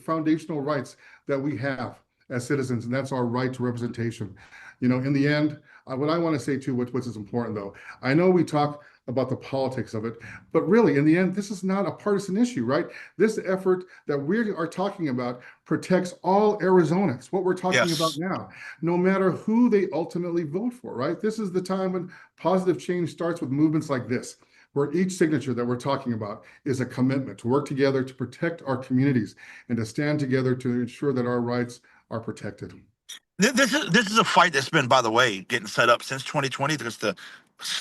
foundational rights that we have as citizens, and that's our right to representation. In the end, what I want to say too, which is important though, I know we talk about the politics of it, but really in the end, this is not a partisan issue, right? This effort that we are talking about protects all Arizonans, what we're talking about now, no matter who they ultimately vote for, right? This is the time when positive change starts with movements like this, where each signature that we're talking about is a commitment to work together to protect our communities and to stand together to ensure that our rights are protected. This is a fight that's been, by the way, getting set up since 2020. There's the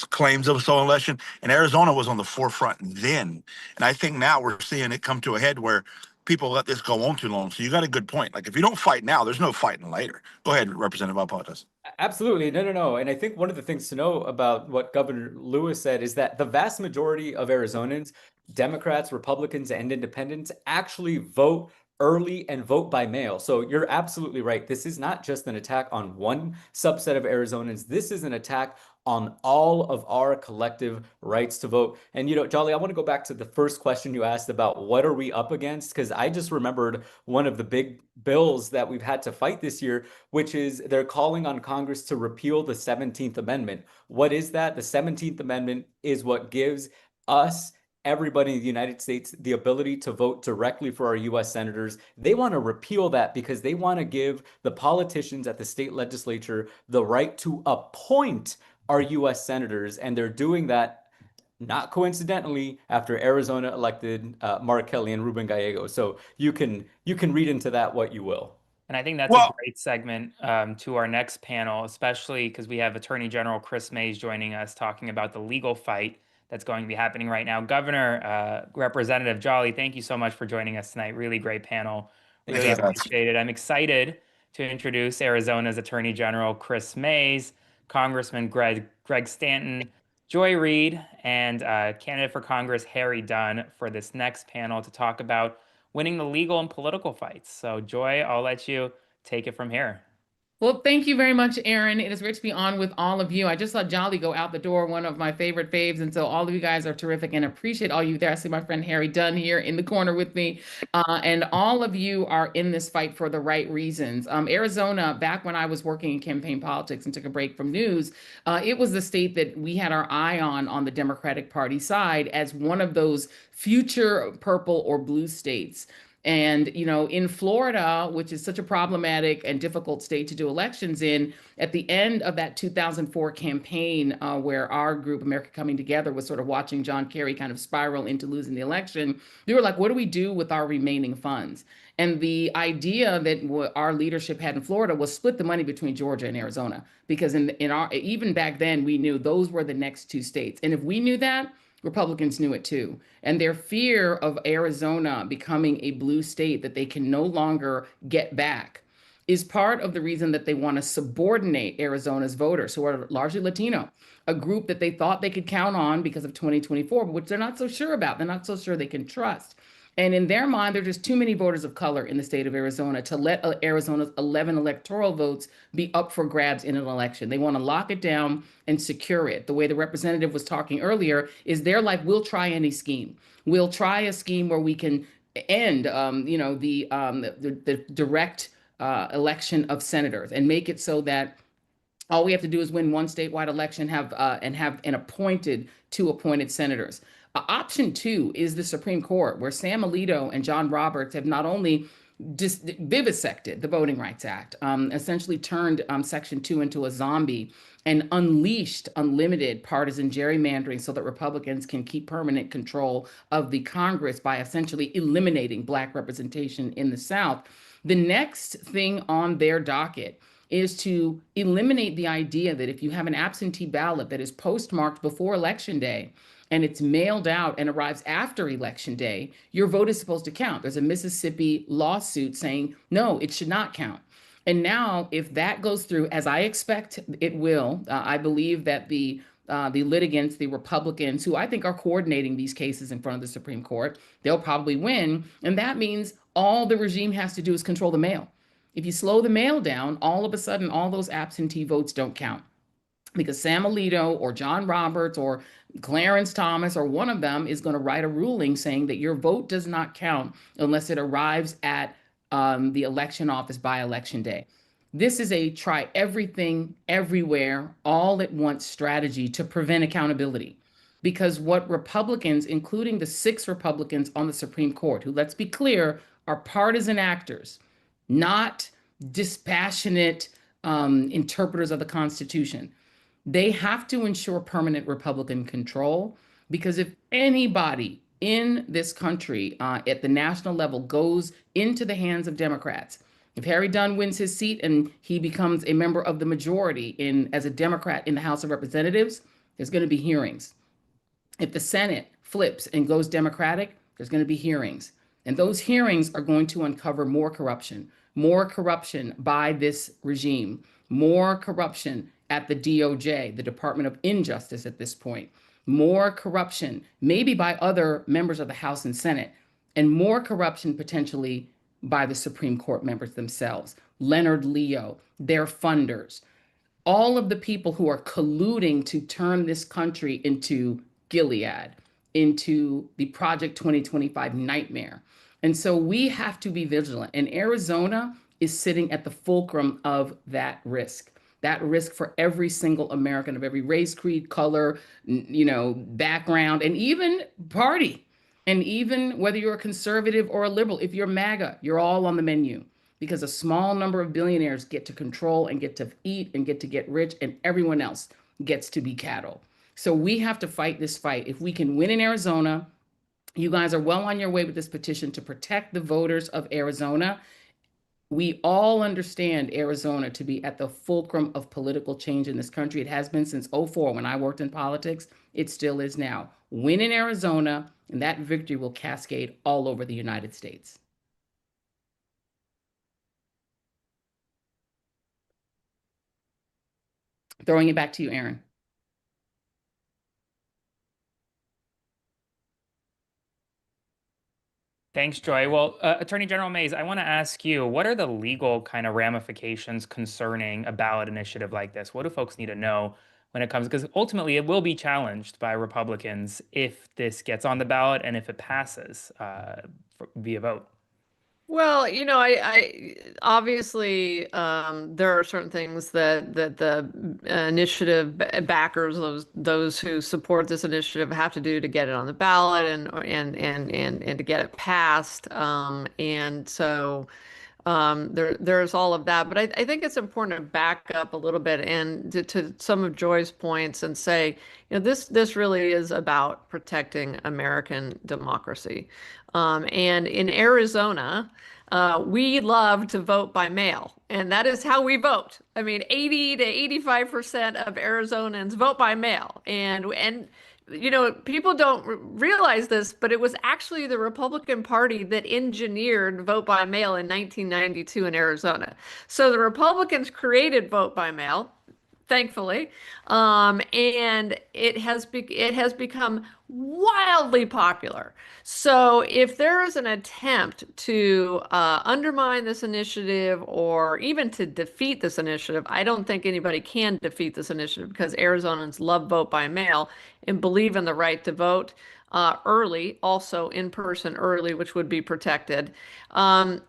claims of a stolen election, and Arizona was on the forefront then. And I think now we're seeing it come to a head where people let this go on too long. So you got a good point. Like, if you don't fight now, there's no fighting later. Go ahead, Representative. I apologize. Absolutely. No. And I think one of the things to know about what Governor Lewis said is that the vast majority of Arizonans, Democrats, Republicans, and independents, actually vote early and vote by mail. So you're absolutely right. This is not just an attack on one subset of Arizonans. This is an attack on all of our collective rights to vote. And, Jolly, I want to go back to the first question you asked about what are we up against? Because I just remembered one of the big bills that we've had to fight this year, which is they're calling on Congress to repeal the 17th Amendment. What is that? The 17th Amendment is what gives us, everybody in the United States, the ability to vote directly for our U.S. senators. They want to repeal that because they want to give the politicians at the state legislature the right to appoint our U.S. senators, and they're doing that not coincidentally, after Arizona elected Mark Kelly and Ruben Gallegos. So you can read into that what you will. And I think that's a great segment to our next panel, especially because we have Attorney General Chris Mays joining us talking about the legal fight that's going to be happening right now. Governor, Representative Jolly, thank you so much for joining us tonight. Really great panel. Really Thank you. appreciate it. I'm excited to introduce Arizona's Attorney General Chris Mays, Congressman Greg Stanton, Joy Reid, and candidate for Congress Harry Dunn for this next panel to talk about winning the legal and political fights. So Joy, I'll let you take it from here. Well, thank you very much, Aaron. It is great to be on with all of you. I just saw Jolly go out the door, one of my favorite faves. And so all of you guys are terrific and appreciate all you there. I see my friend Harry Dunn here in the corner with me. And all of you are in this fight for the right reasons. Arizona, back when I was working in campaign politics and took a break from news, it was the state that we had our eye on the Democratic Party side as one of those future purple or blue states. And, you know, in Florida, which is such a problematic and difficult state to do elections in, at the end of that 2004 campaign, where our group, America Coming Together, was sort of watching John Kerry kind of spiral into losing the election, we were like, what do we do with our remaining funds? And the idea that our leadership had in Florida was split the money between Georgia and Arizona, because in our, even back then, we knew those were the next two states. And if we knew that, Republicans knew it too. And their fear of Arizona becoming a blue state that they can no longer get back is part of the reason that they want to subordinate Arizona's voters, who are largely Latino, a group that they thought they could count on because of 2024, but which they're not so sure about. They're not so sure they can trust. And in their mind, there are just too many voters of color in the state of Arizona to let Arizona's 11 electoral votes be up for grabs in an election. They want to lock it down and secure it. The way the representative was talking earlier is they're like, we'll try any scheme. We'll try a scheme where we can end, the direct election of senators and make it so that all we have to do is win one statewide election, have an appointed two appointed senators. Option two is the Supreme Court, where Sam Alito and John Roberts have not only vivisected the Voting Rights Act, essentially turned Section 2 into a zombie, and unleashed unlimited partisan gerrymandering so that Republicans can keep permanent control of the Congress by essentially eliminating Black representation in the South. The next thing on their docket is to eliminate the idea that if you have an absentee ballot that is postmarked before Election Day, and it's mailed out and arrives after Election Day, your vote is supposed to count. There's a Mississippi lawsuit saying, no, it should not count. And now, if that goes through, as I expect it will, I believe that the litigants, the Republicans, who I think are coordinating these cases in front of the Supreme Court, they'll probably win. And that means all the regime has to do is control the mail. If you slow the mail down, all of a sudden, all those absentee votes don't count. Because Sam Alito or John Roberts or Clarence Thomas or one of them is going to write a ruling saying that your vote does not count unless it arrives at the election office by Election Day. This is a try everything, everywhere, all at once strategy to prevent accountability. Because what Republicans, including the 6 Republicans on the Supreme Court, who, let's be clear, are partisan actors, not dispassionate interpreters of the Constitution, they have to ensure permanent Republican control, because if anybody in this country at the national level goes into the hands of Democrats, if Harry Dunn wins his seat and he becomes a member of the majority as a Democrat in the House of Representatives, there's going to be hearings. If the Senate flips and goes Democratic, there's going to be hearings. And those hearings are going to uncover more corruption by this regime, more corruption at the DOJ, the Department of Injustice at this point, more corruption, maybe by other members of the House and Senate, and more corruption potentially by the Supreme Court members themselves, Leonard Leo, their funders, all of the people who are colluding to turn this country into Gilead, into the Project 2025 nightmare. And so we have to be vigilant. And Arizona is sitting at the fulcrum of that risk for every single American of every race, creed, color, background, and even party. And even whether you're a conservative or a liberal, if you're MAGA, you're all on the menu, because a small number of billionaires get to control and get to eat and get to get rich, and everyone else gets to be cattle. So we have to fight this fight. If we can win in Arizona, you guys are well on your way with this petition to protect the voters of Arizona. We all understand Arizona to be at the fulcrum of political change in this country. It has been since '04 when I worked in politics. It still is now. Win in Arizona, and that victory will cascade all over the United States. Throwing it back to you, Aaron. Thanks, Joy. Well, Attorney General Mays, I want to ask you, what are the legal kind of ramifications concerning a ballot initiative like this? What do folks need to know when it comes? Because ultimately, it will be challenged by Republicans if this gets on the ballot and if it passes via vote. Well, I obviously there are certain things that the initiative backers, those who support this initiative, have to do to get it on the ballot and to get it passed. And so there's all of that. But I think it's important to back up a little bit and to some of Joy's points and say, this really is about protecting American democracy. And in Arizona, we love to vote by mail, and that is how we vote. I mean, 80 to 85% of Arizonans vote by mail. And people don't realize this, but it was actually the Republican Party that engineered vote by mail in 1992 in Arizona. So the Republicans created vote by mail, thankfully, and it has become wildly popular. So if there is an attempt to undermine this initiative or even to defeat this initiative, I don't think anybody can defeat this initiative because Arizonans love vote by mail and believe in the right to vote early, also in person early, which would be protected. Then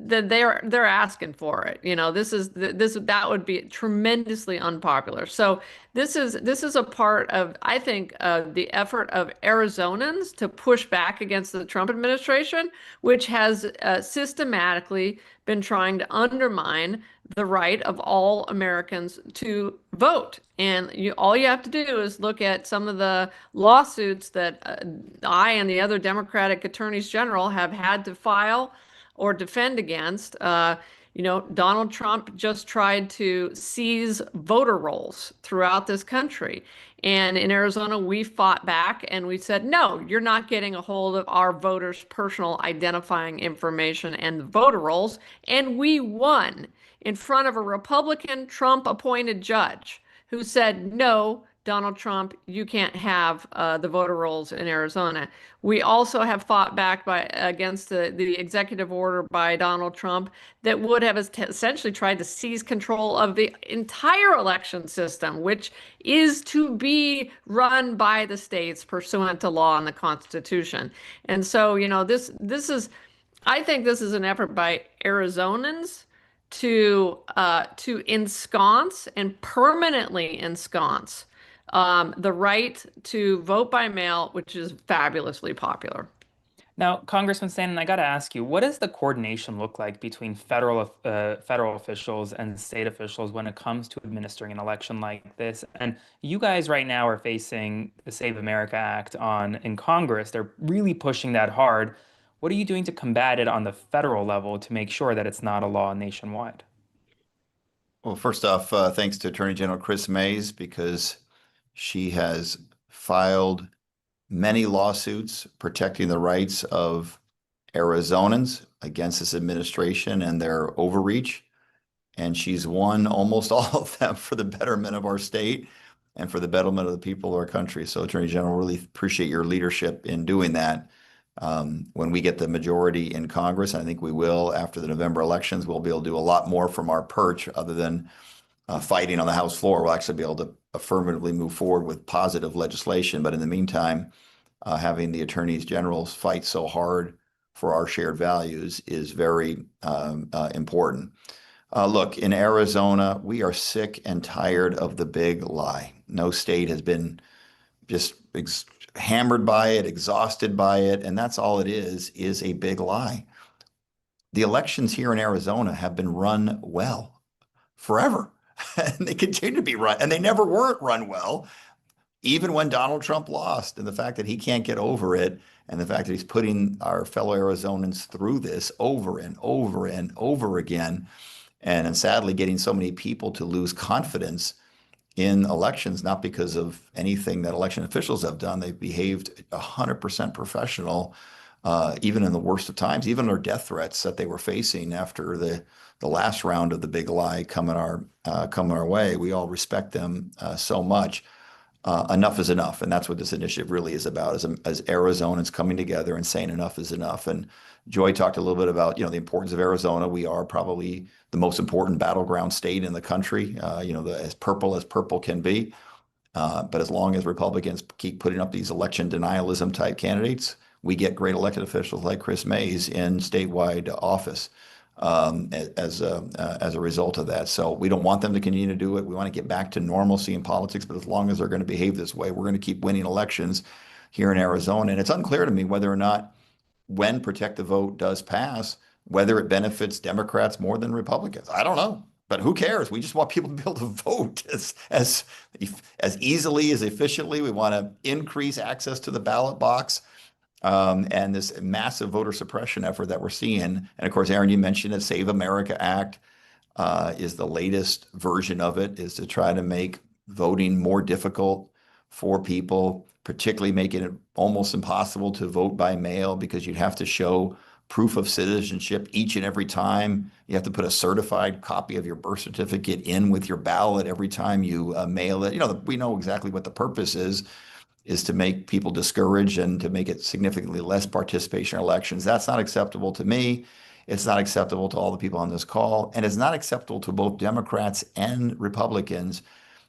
they're asking for it. That would be tremendously unpopular. So this is a part of, I think, the effort of Arizonans to push back against the Trump administration, which has systematically been trying to undermine the right of all Americans to vote. And all you have to do is look at some of the lawsuits that I and the other Democratic attorneys general have had to file or defend against. Donald Trump just tried to seize voter rolls throughout this country. And in Arizona, we fought back and we said, no, you're not getting a hold of our voters' personal identifying information and the voter rolls. And we won in front of a Republican Trump-appointed judge who said, no, Donald Trump, you can't have the voter rolls in Arizona. We also have fought back against the executive order by Donald Trump that would have essentially tried to seize control of the entire election system, which is to be run by the states pursuant to law and the Constitution. And so, I think this is an effort by Arizonans to ensconce and permanently ensconce the right to vote by mail, which is fabulously popular. Now, Congressman Stanton, I got to ask you, what does the coordination look like between federal officials and state officials when it comes to administering an election like this? And you guys right now are facing the Save America Act in Congress. They're really pushing that hard. What are you doing to combat it on the federal level to make sure that it's not a law nationwide? Well, first off, thanks to Attorney General Kris Mayes, because she has filed many lawsuits protecting the rights of Arizonans against this administration and their overreach. And she's won almost all of them for the betterment of our state and for the betterment of the people of our country. So, Attorney General, really appreciate your leadership in doing that. When we get the majority in Congress, and I think we will after the November elections, we'll be able to do a lot more from our perch other than fighting on the House floor. We'll actually be able to affirmatively move forward with positive legislation. But in the meantime, having the attorneys generals fight so hard for our shared values is very important. Look, in Arizona, we are sick and tired of the big lie. No state has been just hammered by it, exhausted by it, and that's all it is a big lie. The elections here in Arizona have been run well forever, and they continue to be run, and they never weren't run well. even when Donald Trump lost, and the fact that he can't get over it, and the fact that he's putting our fellow Arizonans through this over and over and over again, and sadly getting so many people to lose confidence in elections, not because of anything that election officials have done. They've behaved 100% professional, even in the worst of times, even their death threats that they were facing after the last round of the big lie coming our way. We all respect them so much. Enough is enough, and that's what this initiative really is about, as Arizonans coming together and saying enough is enough. And Joy talked a little bit about, the importance of Arizona. We are probably the most important battleground state in the country, as purple can be. But as long as Republicans keep putting up these election denialism type candidates, we get great elected officials like Chris Mays in statewide office as a result of that. So we don't want them to continue to do it. We want to get back to normalcy in politics, but as long as they're going to behave this way, we're going to keep winning elections here in Arizona. And it's unclear to me whether or not, when Protect the Vote does pass, whether it benefits Democrats more than Republicans. I don't know, but who cares? We just want people to be able to vote as easily, as efficiently. We want to increase access to the ballot box. And this massive voter suppression effort that we're seeing. And of course, Aaron, you mentioned the Save America Act is the latest version of it, is to try to make voting more difficult for people, particularly making it almost impossible to vote by mail, because you'd have to show proof of citizenship each and every time. You have to put a certified copy of your birth certificate in with your ballot every time you mail it. We know exactly what the purpose is to make people discouraged and to make it significantly less participation in elections. That's not acceptable to me. It's not acceptable to all the people on this call, and it's not acceptable to both Democrats and Republicans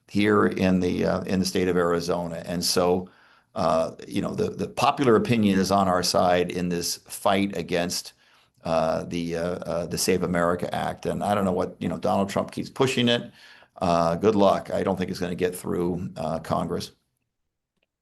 here in the state of Arizona. And so, the popular opinion is on our side in this fight against the Save America Act. And I don't know what, Donald Trump keeps pushing it. Good luck. I don't think it's going to get through Congress.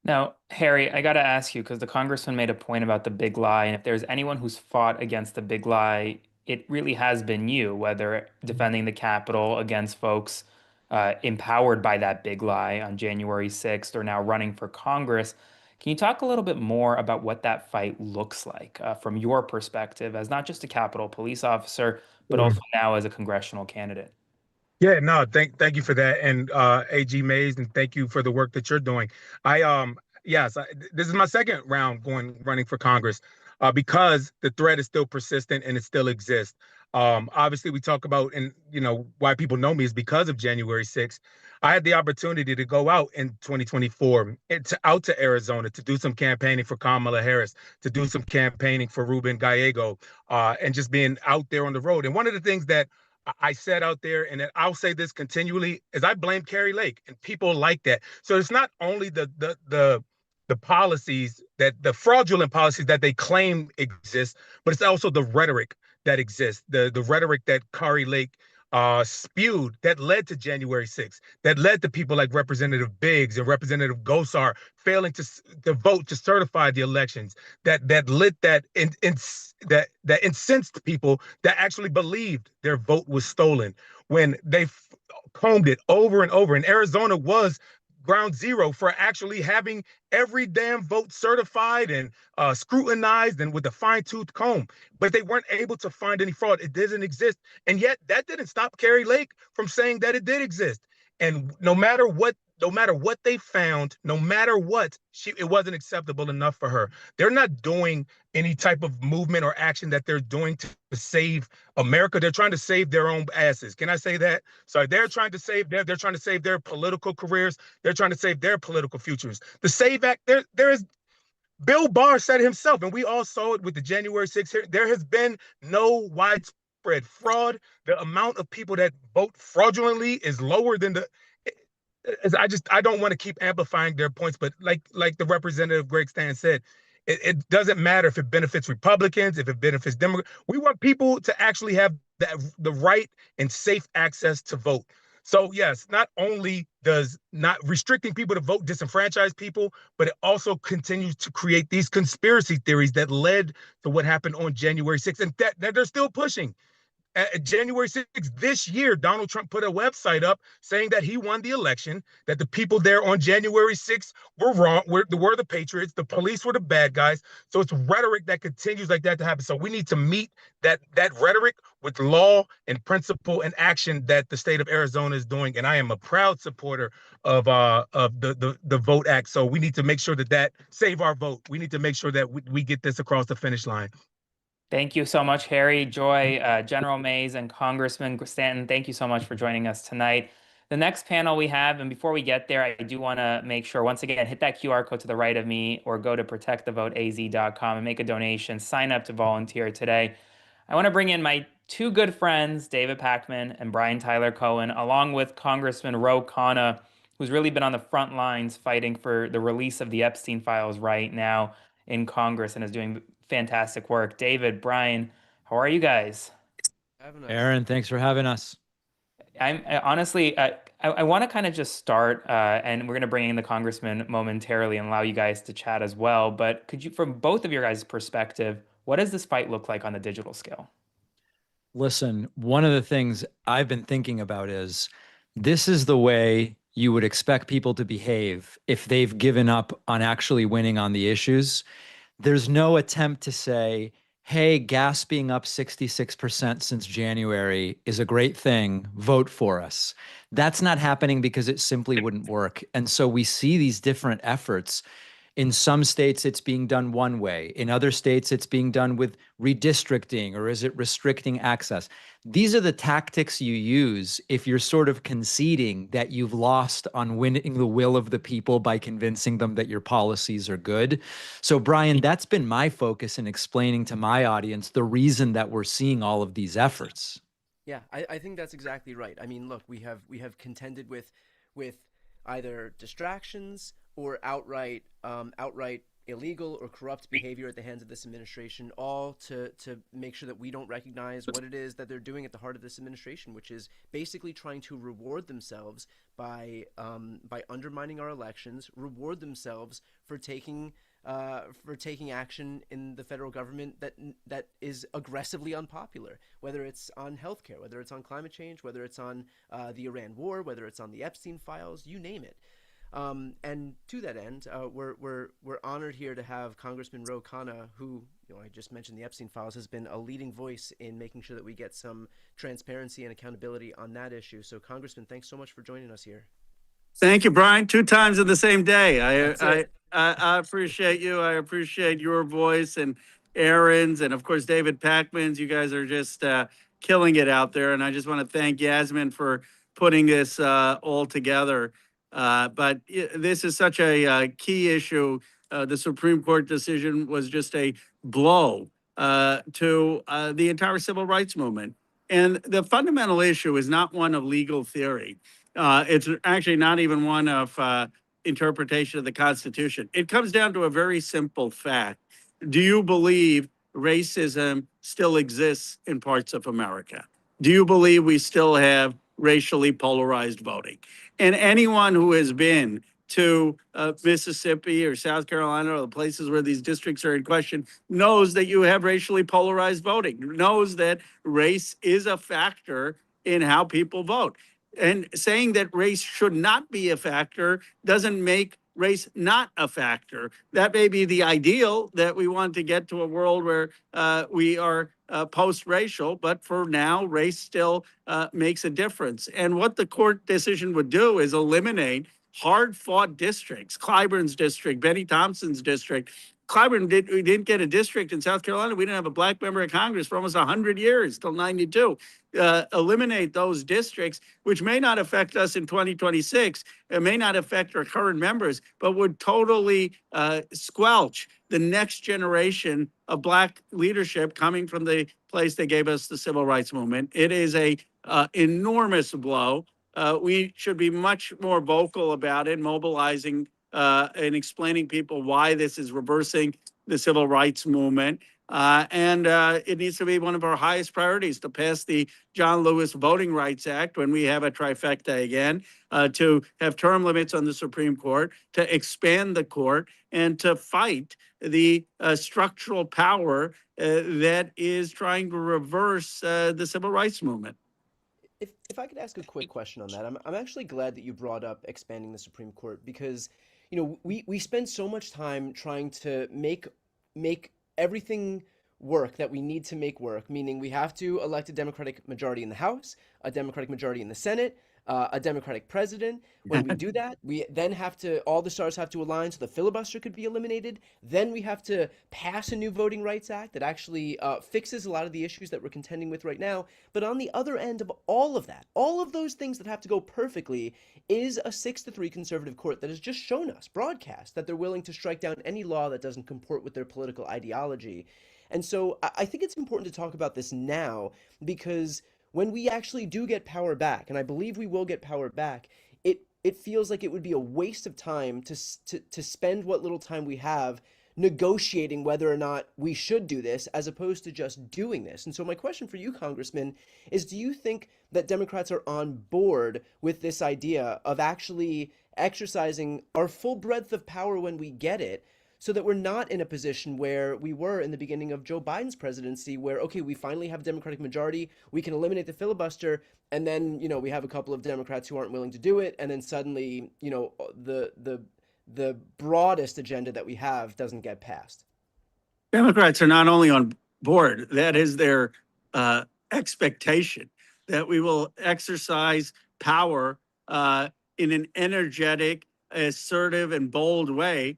Now, Harry, I got to ask you, because the congressman made a point about the big lie, and if there's anyone who's fought against the big lie, it really has been you, whether defending the Capitol against folks empowered by that big lie on January 6th, or now running for Congress. Can you talk a little bit more about what that fight looks like from your perspective as not just a Capitol police officer, but also now as a congressional candidate? Yeah, no, thank you for that, and AG Mays, and thank you for the work that you're doing. This is my second round running for Congress because the threat is still persistent and it still exists. Obviously, we talk about, and why people know me is because of January 6th. I had the opportunity to go out in 2024 out to Arizona to do some campaigning for Kamala Harris, to do some campaigning for Ruben Gallego, and just being out there on the road. And one of the things that I said out there, and I'll say this continually, is I blame Kari Lake, and people like that. So it's not only the policies, that the fraudulent policies that they claim exist, but it's also the rhetoric that exists, the rhetoric that Kari Lake spewed that led to January 6th, that led to people like Representative Biggs and Representative Gosar failing to vote to certify the elections, that lit that incensed people that actually believed their vote was stolen when they combed it over and over. And Arizona was ground zero for actually having every damn vote certified and scrutinized and with a fine-tooth comb. But they weren't able to find any fraud. It doesn't exist. And yet that didn't stop Kari Lake from saying that it did exist. And no matter what they found, no matter what, it wasn't acceptable enough for her. They're not doing any type of movement or action that they're doing to save America. They're trying to save their own asses. Can I say that? So they're trying to save their political careers. They're trying to save their political futures. The SAVE Act, there is, Bill Barr said it himself, and we all saw it with the January 6th hearing. There has been no widespread fraud. The amount of people that vote fraudulently is lower than I don't want to keep amplifying their points, but like the Representative Greg Stan said, it doesn't matter if it benefits Republicans, if it benefits Democrats. We want people to actually have the right and safe access to vote. So yes, not only does not restricting people to vote disenfranchise people, but it also continues to create these conspiracy theories that led to what happened on January 6th, and that they're still pushing. January 6th this year, Donald Trump put a website up saying that he won the election, that the people there on January 6th were wrong, were the patriots, the police were the bad guys. So it's rhetoric that continues like that to happen. So we need to meet that rhetoric with law and principle and action that the state of Arizona is doing. And I am a proud supporter of the Vote Act. So we need to make sure that save our vote. We need to make sure that we get this across the finish line. Thank you so much, Harry, Joy, General Mays, and Congressman Stanton. Thank you so much for joining us tonight. The next panel we have, and before we get there, I do want to make sure, once again, hit that QR code to the right of me or go to protectthevoteaz.com and make a donation. Sign up to volunteer today. I want to bring in my two good friends, David Pakman and Brian Tyler Cohen, along with Congressman Ro Khanna, who's really been on the front lines fighting for the release of the Epstein files right now in Congress and is doing fantastic work. David, Brian, how are you guys? Aaron, thanks for having us. I'm honestly, I want to kind of just start, and we're going to bring in the congressman momentarily and allow you guys to chat as well. But could you, from both of your guys' perspective, what does this fight look like on the digital scale? Listen, one of the things I've been thinking about is this is the way you would expect people to behave if they've given up on actually winning on the issues. There's no attempt to say, hey, gas being up 66% since January is a great thing, vote for us. That's not happening because it simply wouldn't work. And so we see these different efforts. In some states, it's being done one way. In other states, it's being done with redistricting, or is it restricting access? These are the tactics you use if you're sort of conceding that you've lost on winning the will of the people by convincing them that your policies are good. So, Brian, that's been my focus in explaining to my audience the reason that we're seeing all of these efforts. Yeah, I think that's exactly right. I mean, look, we have contended with either distractions or outright illegal or corrupt behavior at the hands of this administration, all to make sure that we don't recognize what it is that they're doing at the heart of this administration, which is basically trying to reward themselves by undermining our elections, reward themselves for taking action in the federal government that is aggressively unpopular, whether it's on healthcare, whether it's on climate change, whether it's on the Iran war, whether it's on the Epstein files, you name it. And to that end, we're honored here to have Congressman Ro Khanna, who, I just mentioned the Epstein files, has been a leading voice in making sure that we get some transparency and accountability on that issue. So, Congressman, thanks so much for joining us here. Thank you, Brian. 2 times in the same day. I appreciate you. I appreciate your voice and Aaron's, and of course David Pakman's. You guys are just killing it out there, and I just want to thank Yasmin for putting this all together. But this is such a key issue. The Supreme Court decision was just a blow to the entire civil rights movement. And the fundamental issue is not one of legal theory. It's actually not even one of interpretation of the Constitution. It comes down to a very simple fact. Do you believe racism still exists in parts of America? Do you believe we still have racially polarized voting? And anyone who has been to Mississippi or South Carolina or the places where these districts are in question knows that you have racially polarized voting, knows that race is a factor in how people vote. And saying that race should not be a factor doesn't make race not a factor. That may be the ideal, that we want to get to a world where we are post-racial, but for now, race still makes a difference. And what the court decision would do is eliminate hard-fought districts, Clyburn's district, Benny Thompson's district. Clyburn didn't get a district in South Carolina. We didn't have a black member of Congress for almost 100 years, till 92. Eliminate those districts, which may not affect us in 2026. It may not affect our current members, but would totally squelch the next generation of black leadership coming from the place that gave us the civil rights movement. It is a enormous blow. We should be much more vocal about it, mobilizing and explaining people why this is reversing the civil rights movement. And it needs to be one of our highest priorities to pass the John Lewis Voting Rights Act when we have a trifecta again, to have term limits on the Supreme Court, to expand the court, and to fight the structural power that is trying to reverse the civil rights movement. If I could ask a quick question on that, I'm actually glad that you brought up expanding the Supreme Court because, you know, we spend so much time trying to make everything work that we need to make work, meaning we have to elect a Democratic majority in the House, a Democratic majority in the Senate, a Democratic president. When we do that, we then have to, all the stars have to align so the filibuster could be eliminated. Then we have to pass a new Voting Rights Act that actually fixes a lot of the issues that we're contending with right now. But on the other end of all of that, all of those things that have to go perfectly, is a 6-3 conservative court that has just shown us, broadcast, that they're willing to strike down any law that doesn't comport with their political ideology. And so I think it's important to talk about this now, because when we actually do get power back, and I believe we will get power back, it feels like it would be a waste of time to spend what little time we have negotiating whether or not we should do this, as opposed to just doing this. And so my question for you, Congressman, is do you think that Democrats are on board with this idea of actually exercising our full breadth of power when we get it, so that we're not in a position where we were in the beginning of Joe Biden's presidency, where, okay, we finally have a Democratic majority, we can eliminate the filibuster, and then, you know, we have a couple of Democrats who aren't willing to do it, and then suddenly, you know, the broadest agenda that we have doesn't get passed? Democrats are not only on board, that is their expectation, that we will exercise power in an energetic, assertive, and bold way,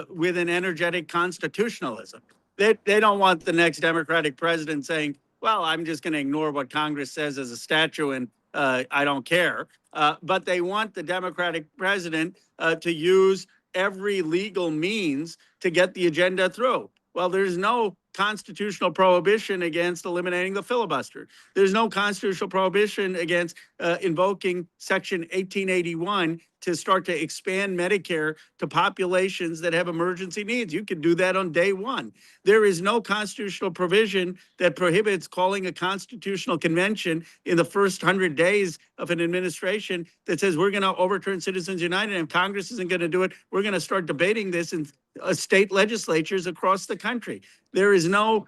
with an energetic constitutionalism. They don't want the next Democratic president saying, well, I'm just going to ignore what Congress says as a statute and I don't care. But they want the Democratic president to use every legal means to get the agenda through. Well, there's no constitutional prohibition against eliminating the filibuster. There's no constitutional prohibition against invoking Section 1881 to start to expand Medicare to populations that have emergency needs. You can do that on day one. There is no constitutional provision that prohibits calling a constitutional convention in the first 100 days of an administration that says we're going to overturn Citizens United, and if Congress isn't going to do it, we're going to start debating this in state legislatures across the country. There is no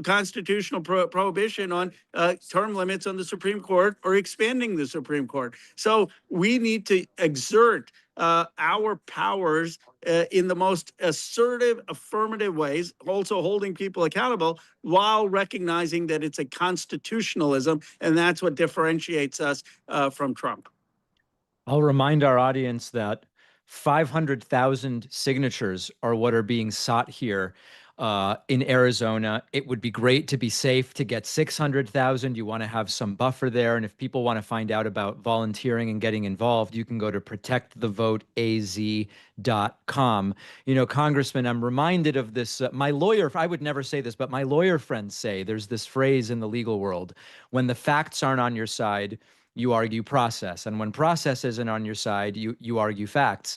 constitutional prohibition on term limits on the Supreme Court or expanding the Supreme Court. So we need to exert our powers in the most assertive, affirmative ways, also holding people accountable while recognizing that it's a constitutionalism, and that's what differentiates us from Trump. I'll remind our audience that 500,000 signatures are what are being sought here in Arizona. It would be great to be safe to get 600,000. You want to have some buffer there. And if people want to find out about volunteering and getting involved, you can go to protectthevoteaz.com. You know, Congressman, I'm reminded of this. My lawyer, I would never say this, but my lawyer friends say there's this phrase in the legal world: when the facts aren't on your side, you argue process. And when process isn't on your side, you argue facts.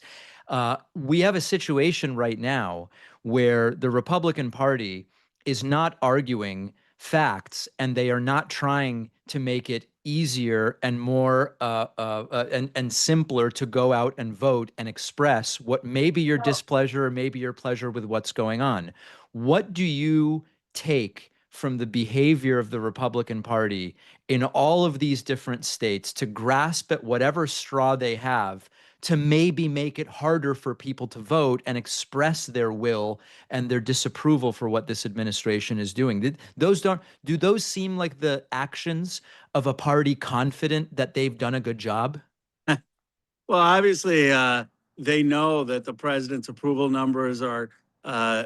We have a situation right now where the Republican Party is not arguing facts, and they are not trying to make it easier and more and simpler to go out and vote and express what may be your displeasure or maybe your pleasure with what's going on. What do you take from the behavior of the Republican Party in all of these different states to grasp at whatever straw they have to maybe make it harder for people to vote and express their will and their disapproval for what this administration is doing? Do those seem like the actions of a party confident that they've done a good job? Well, obviously, they know that the president's approval numbers are below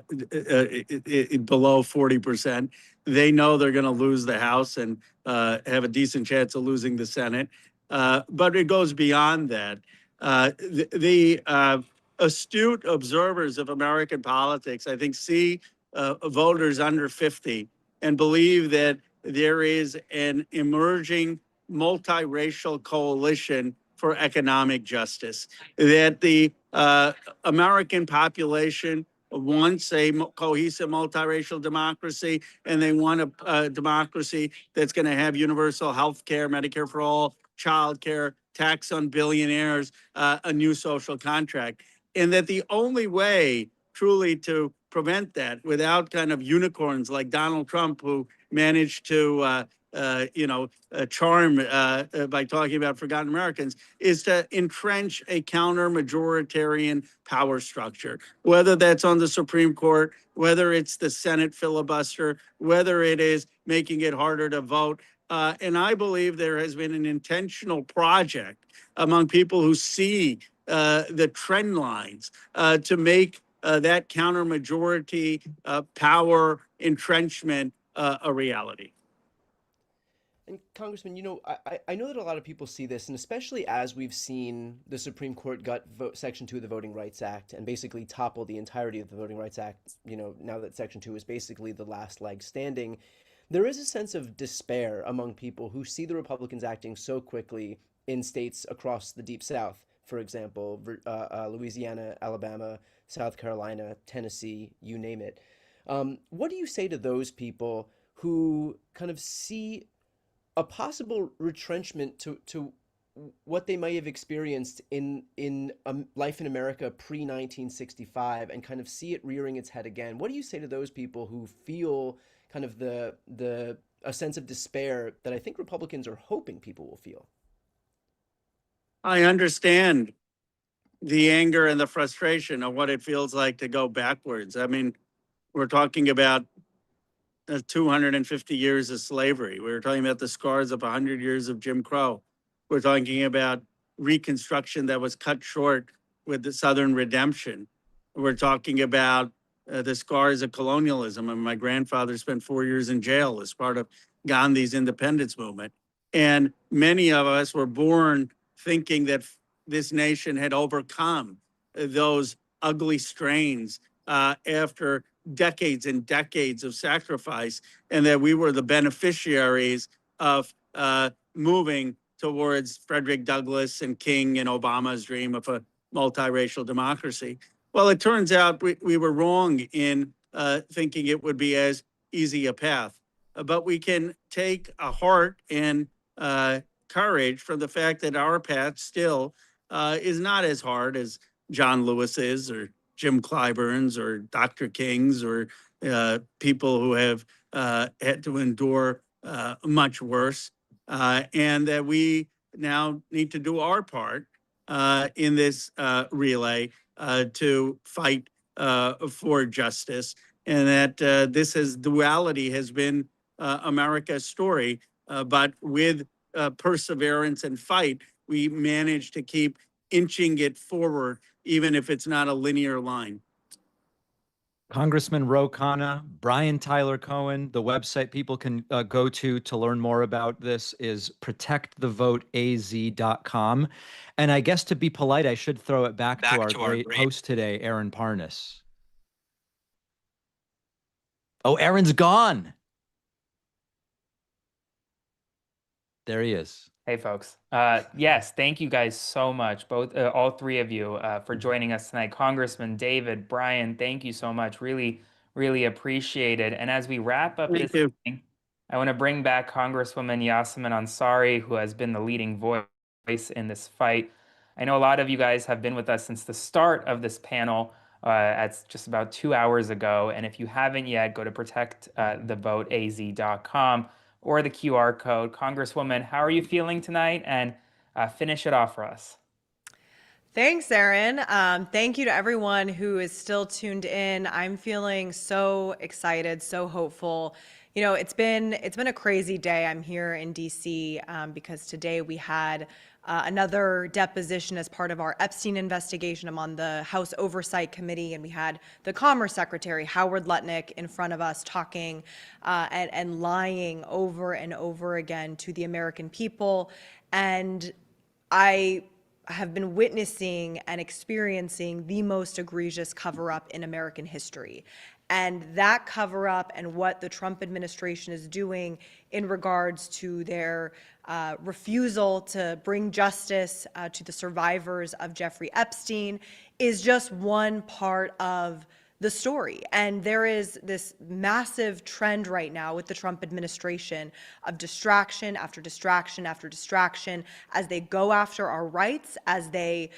40%. They know they're going to lose the House and have a decent chance of losing the Senate. But it goes beyond that. The astute observers of American politics, I think, see voters under 50 and believe that there is an emerging multiracial coalition for economic justice, that the American population wants a cohesive multiracial democracy, and they want a democracy that's going to have universal health care, Medicare for all, child care, tax on billionaires, a new social contract. And that the only way truly to prevent that without kind of unicorns like Donald Trump, who managed to charm by talking about forgotten Americans, is to entrench a counter-majoritarian power structure, whether that's on the Supreme Court, whether it's the Senate filibuster, whether it is making it harder to vote. And I believe there has been an intentional project among people who see the trend lines to make that counter-majority power entrenchment a reality. And Congressman, I know that a lot of people see this, and especially as we've seen the Supreme Court gut Section 2 of the Voting Rights Act and basically topple the entirety of the Voting Rights Act, now that Section 2 is basically the last leg standing, there is a sense of despair among people who see the Republicans acting so quickly in states across the Deep South, for example, Louisiana, Alabama, South Carolina, Tennessee, you name it. What do you say to those people who kind of see a possible retrenchment to what they might have experienced in life in America pre-1965 and kind of see it rearing its head again? What do you say to those people who feel kind of a sense of despair that I think Republicans are hoping people will feel? I understand the anger and the frustration of what it feels like to go backwards. I mean, we're talking about 250 years of slavery. We were talking about the scars of 100 years of Jim Crow. We're talking about Reconstruction that was cut short with the Southern Redemption. We're talking about the scars of colonialism. And my grandfather spent 4 years in jail as part of Gandhi's independence movement. And many of us were born thinking that this nation had overcome those ugly strains after decades and decades of sacrifice, and that we were the beneficiaries of moving towards Frederick Douglass and King and Obama's dream of a multiracial democracy. Well, it turns out we were wrong in thinking it would be as easy a path. But we can take a heart and courage from the fact that our path still is not as hard as John Lewis's or Jim Clyburn's or Dr. King's or people who have had to endure much worse, and that we now need to do our part in this relay to fight for justice, and that duality has been America's story, but with perseverance and fight, we managed to keep inching it forward, even if it's not a linear line. Congressman Ro Khanna, Brian Tyler Cohen, the website people can go to learn more about this is protectthevoteaz.com. And I guess to be polite, I should throw it back to our great host today, Aaron Parnas. Oh, Aaron's gone. There he is. Hey, folks. Yes, thank you guys so much, all three of you, for joining us tonight. Congressman David, Brian, thank you so much. Really, really appreciate it. And as we wrap up this evening, I want to bring back Congresswoman Yasamin Ansari, who has been the leading voice in this fight. I know a lot of you guys have been with us since the start of this panel at just about 2 hours ago. And if you haven't yet, go to protectthevoteaz.com. or the QR code. Congresswoman, how are you feeling tonight? And finish it off for us. Thanks, Aaron. Thank you to everyone who is still tuned in. I'm feeling so excited, so hopeful. It's been a crazy day. I'm here in DC because today we had another deposition as part of our Epstein investigation. I'm on the House Oversight Committee, and we had the Commerce Secretary, Howard Lutnick, in front of us talking and lying over and over again to the American people. And I have been witnessing and experiencing the most egregious cover-up in American history. And that cover-up and what the Trump administration is doing in regards to their refusal to bring justice to the survivors of Jeffrey Epstein is just one part of the story. And there is this massive trend right now with the Trump administration of distraction after distraction after distraction as they go after our rights, as they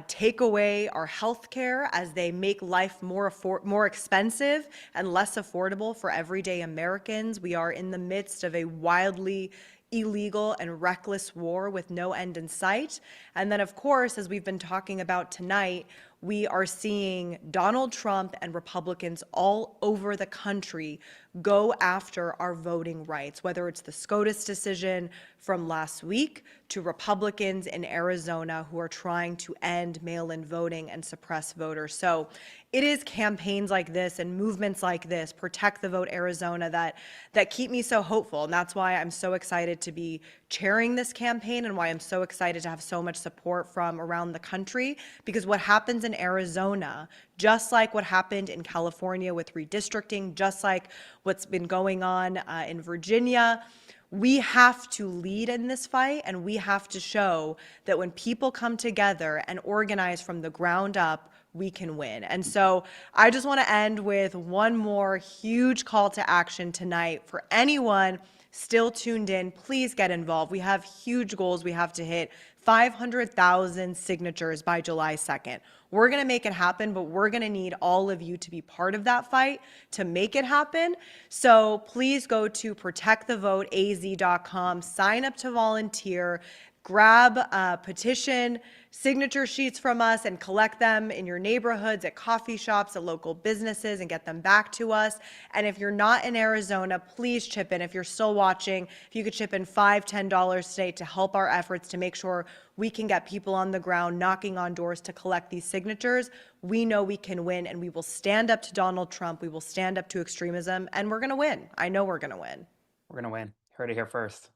take away our health care, as they make life more expensive and less affordable for everyday Americans. We are in the midst of a wildly illegal and reckless war with no end in sight. And then, of course, as we've been talking about tonight, we are seeing Donald Trump and Republicans all over the country go after our voting rights, whether it's the SCOTUS decision from last week to Republicans in Arizona who are trying to end mail-in voting and suppress voters. So it is campaigns like this and movements like this, Protect the Vote Arizona, that keep me so hopeful. And that's why I'm so excited to be chairing this campaign and why I'm so excited to have so much support from around the country, because what happens in Arizona, just like what happened in California with redistricting, just like what's been going on in Virginia, we have to lead in this fight, and we have to show that when people come together and organize from the ground up, we can win. And so I just want to end with one more huge call to action tonight for anyone still tuned in. Please get involved. We have huge goals we have to hit. 500,000 signatures by July 2nd. We're going to make it happen, but we're going to need all of you to be part of that fight to make it happen. So please go to protectthevoteaz.com, sign up to volunteer, grab a petition, signature sheets from us, and collect them in your neighborhoods, at coffee shops, at local businesses, and get them back to us. And if you're not in Arizona, please chip in. If you're still watching, if you could chip in $5, $10 today to help our efforts to make sure we can get people on the ground knocking on doors to collect these signatures, we know we can win, and we will stand up to Donald Trump. We will stand up to extremism, and we're going to win. I know we're going to win. We're going to win. Heard it here first.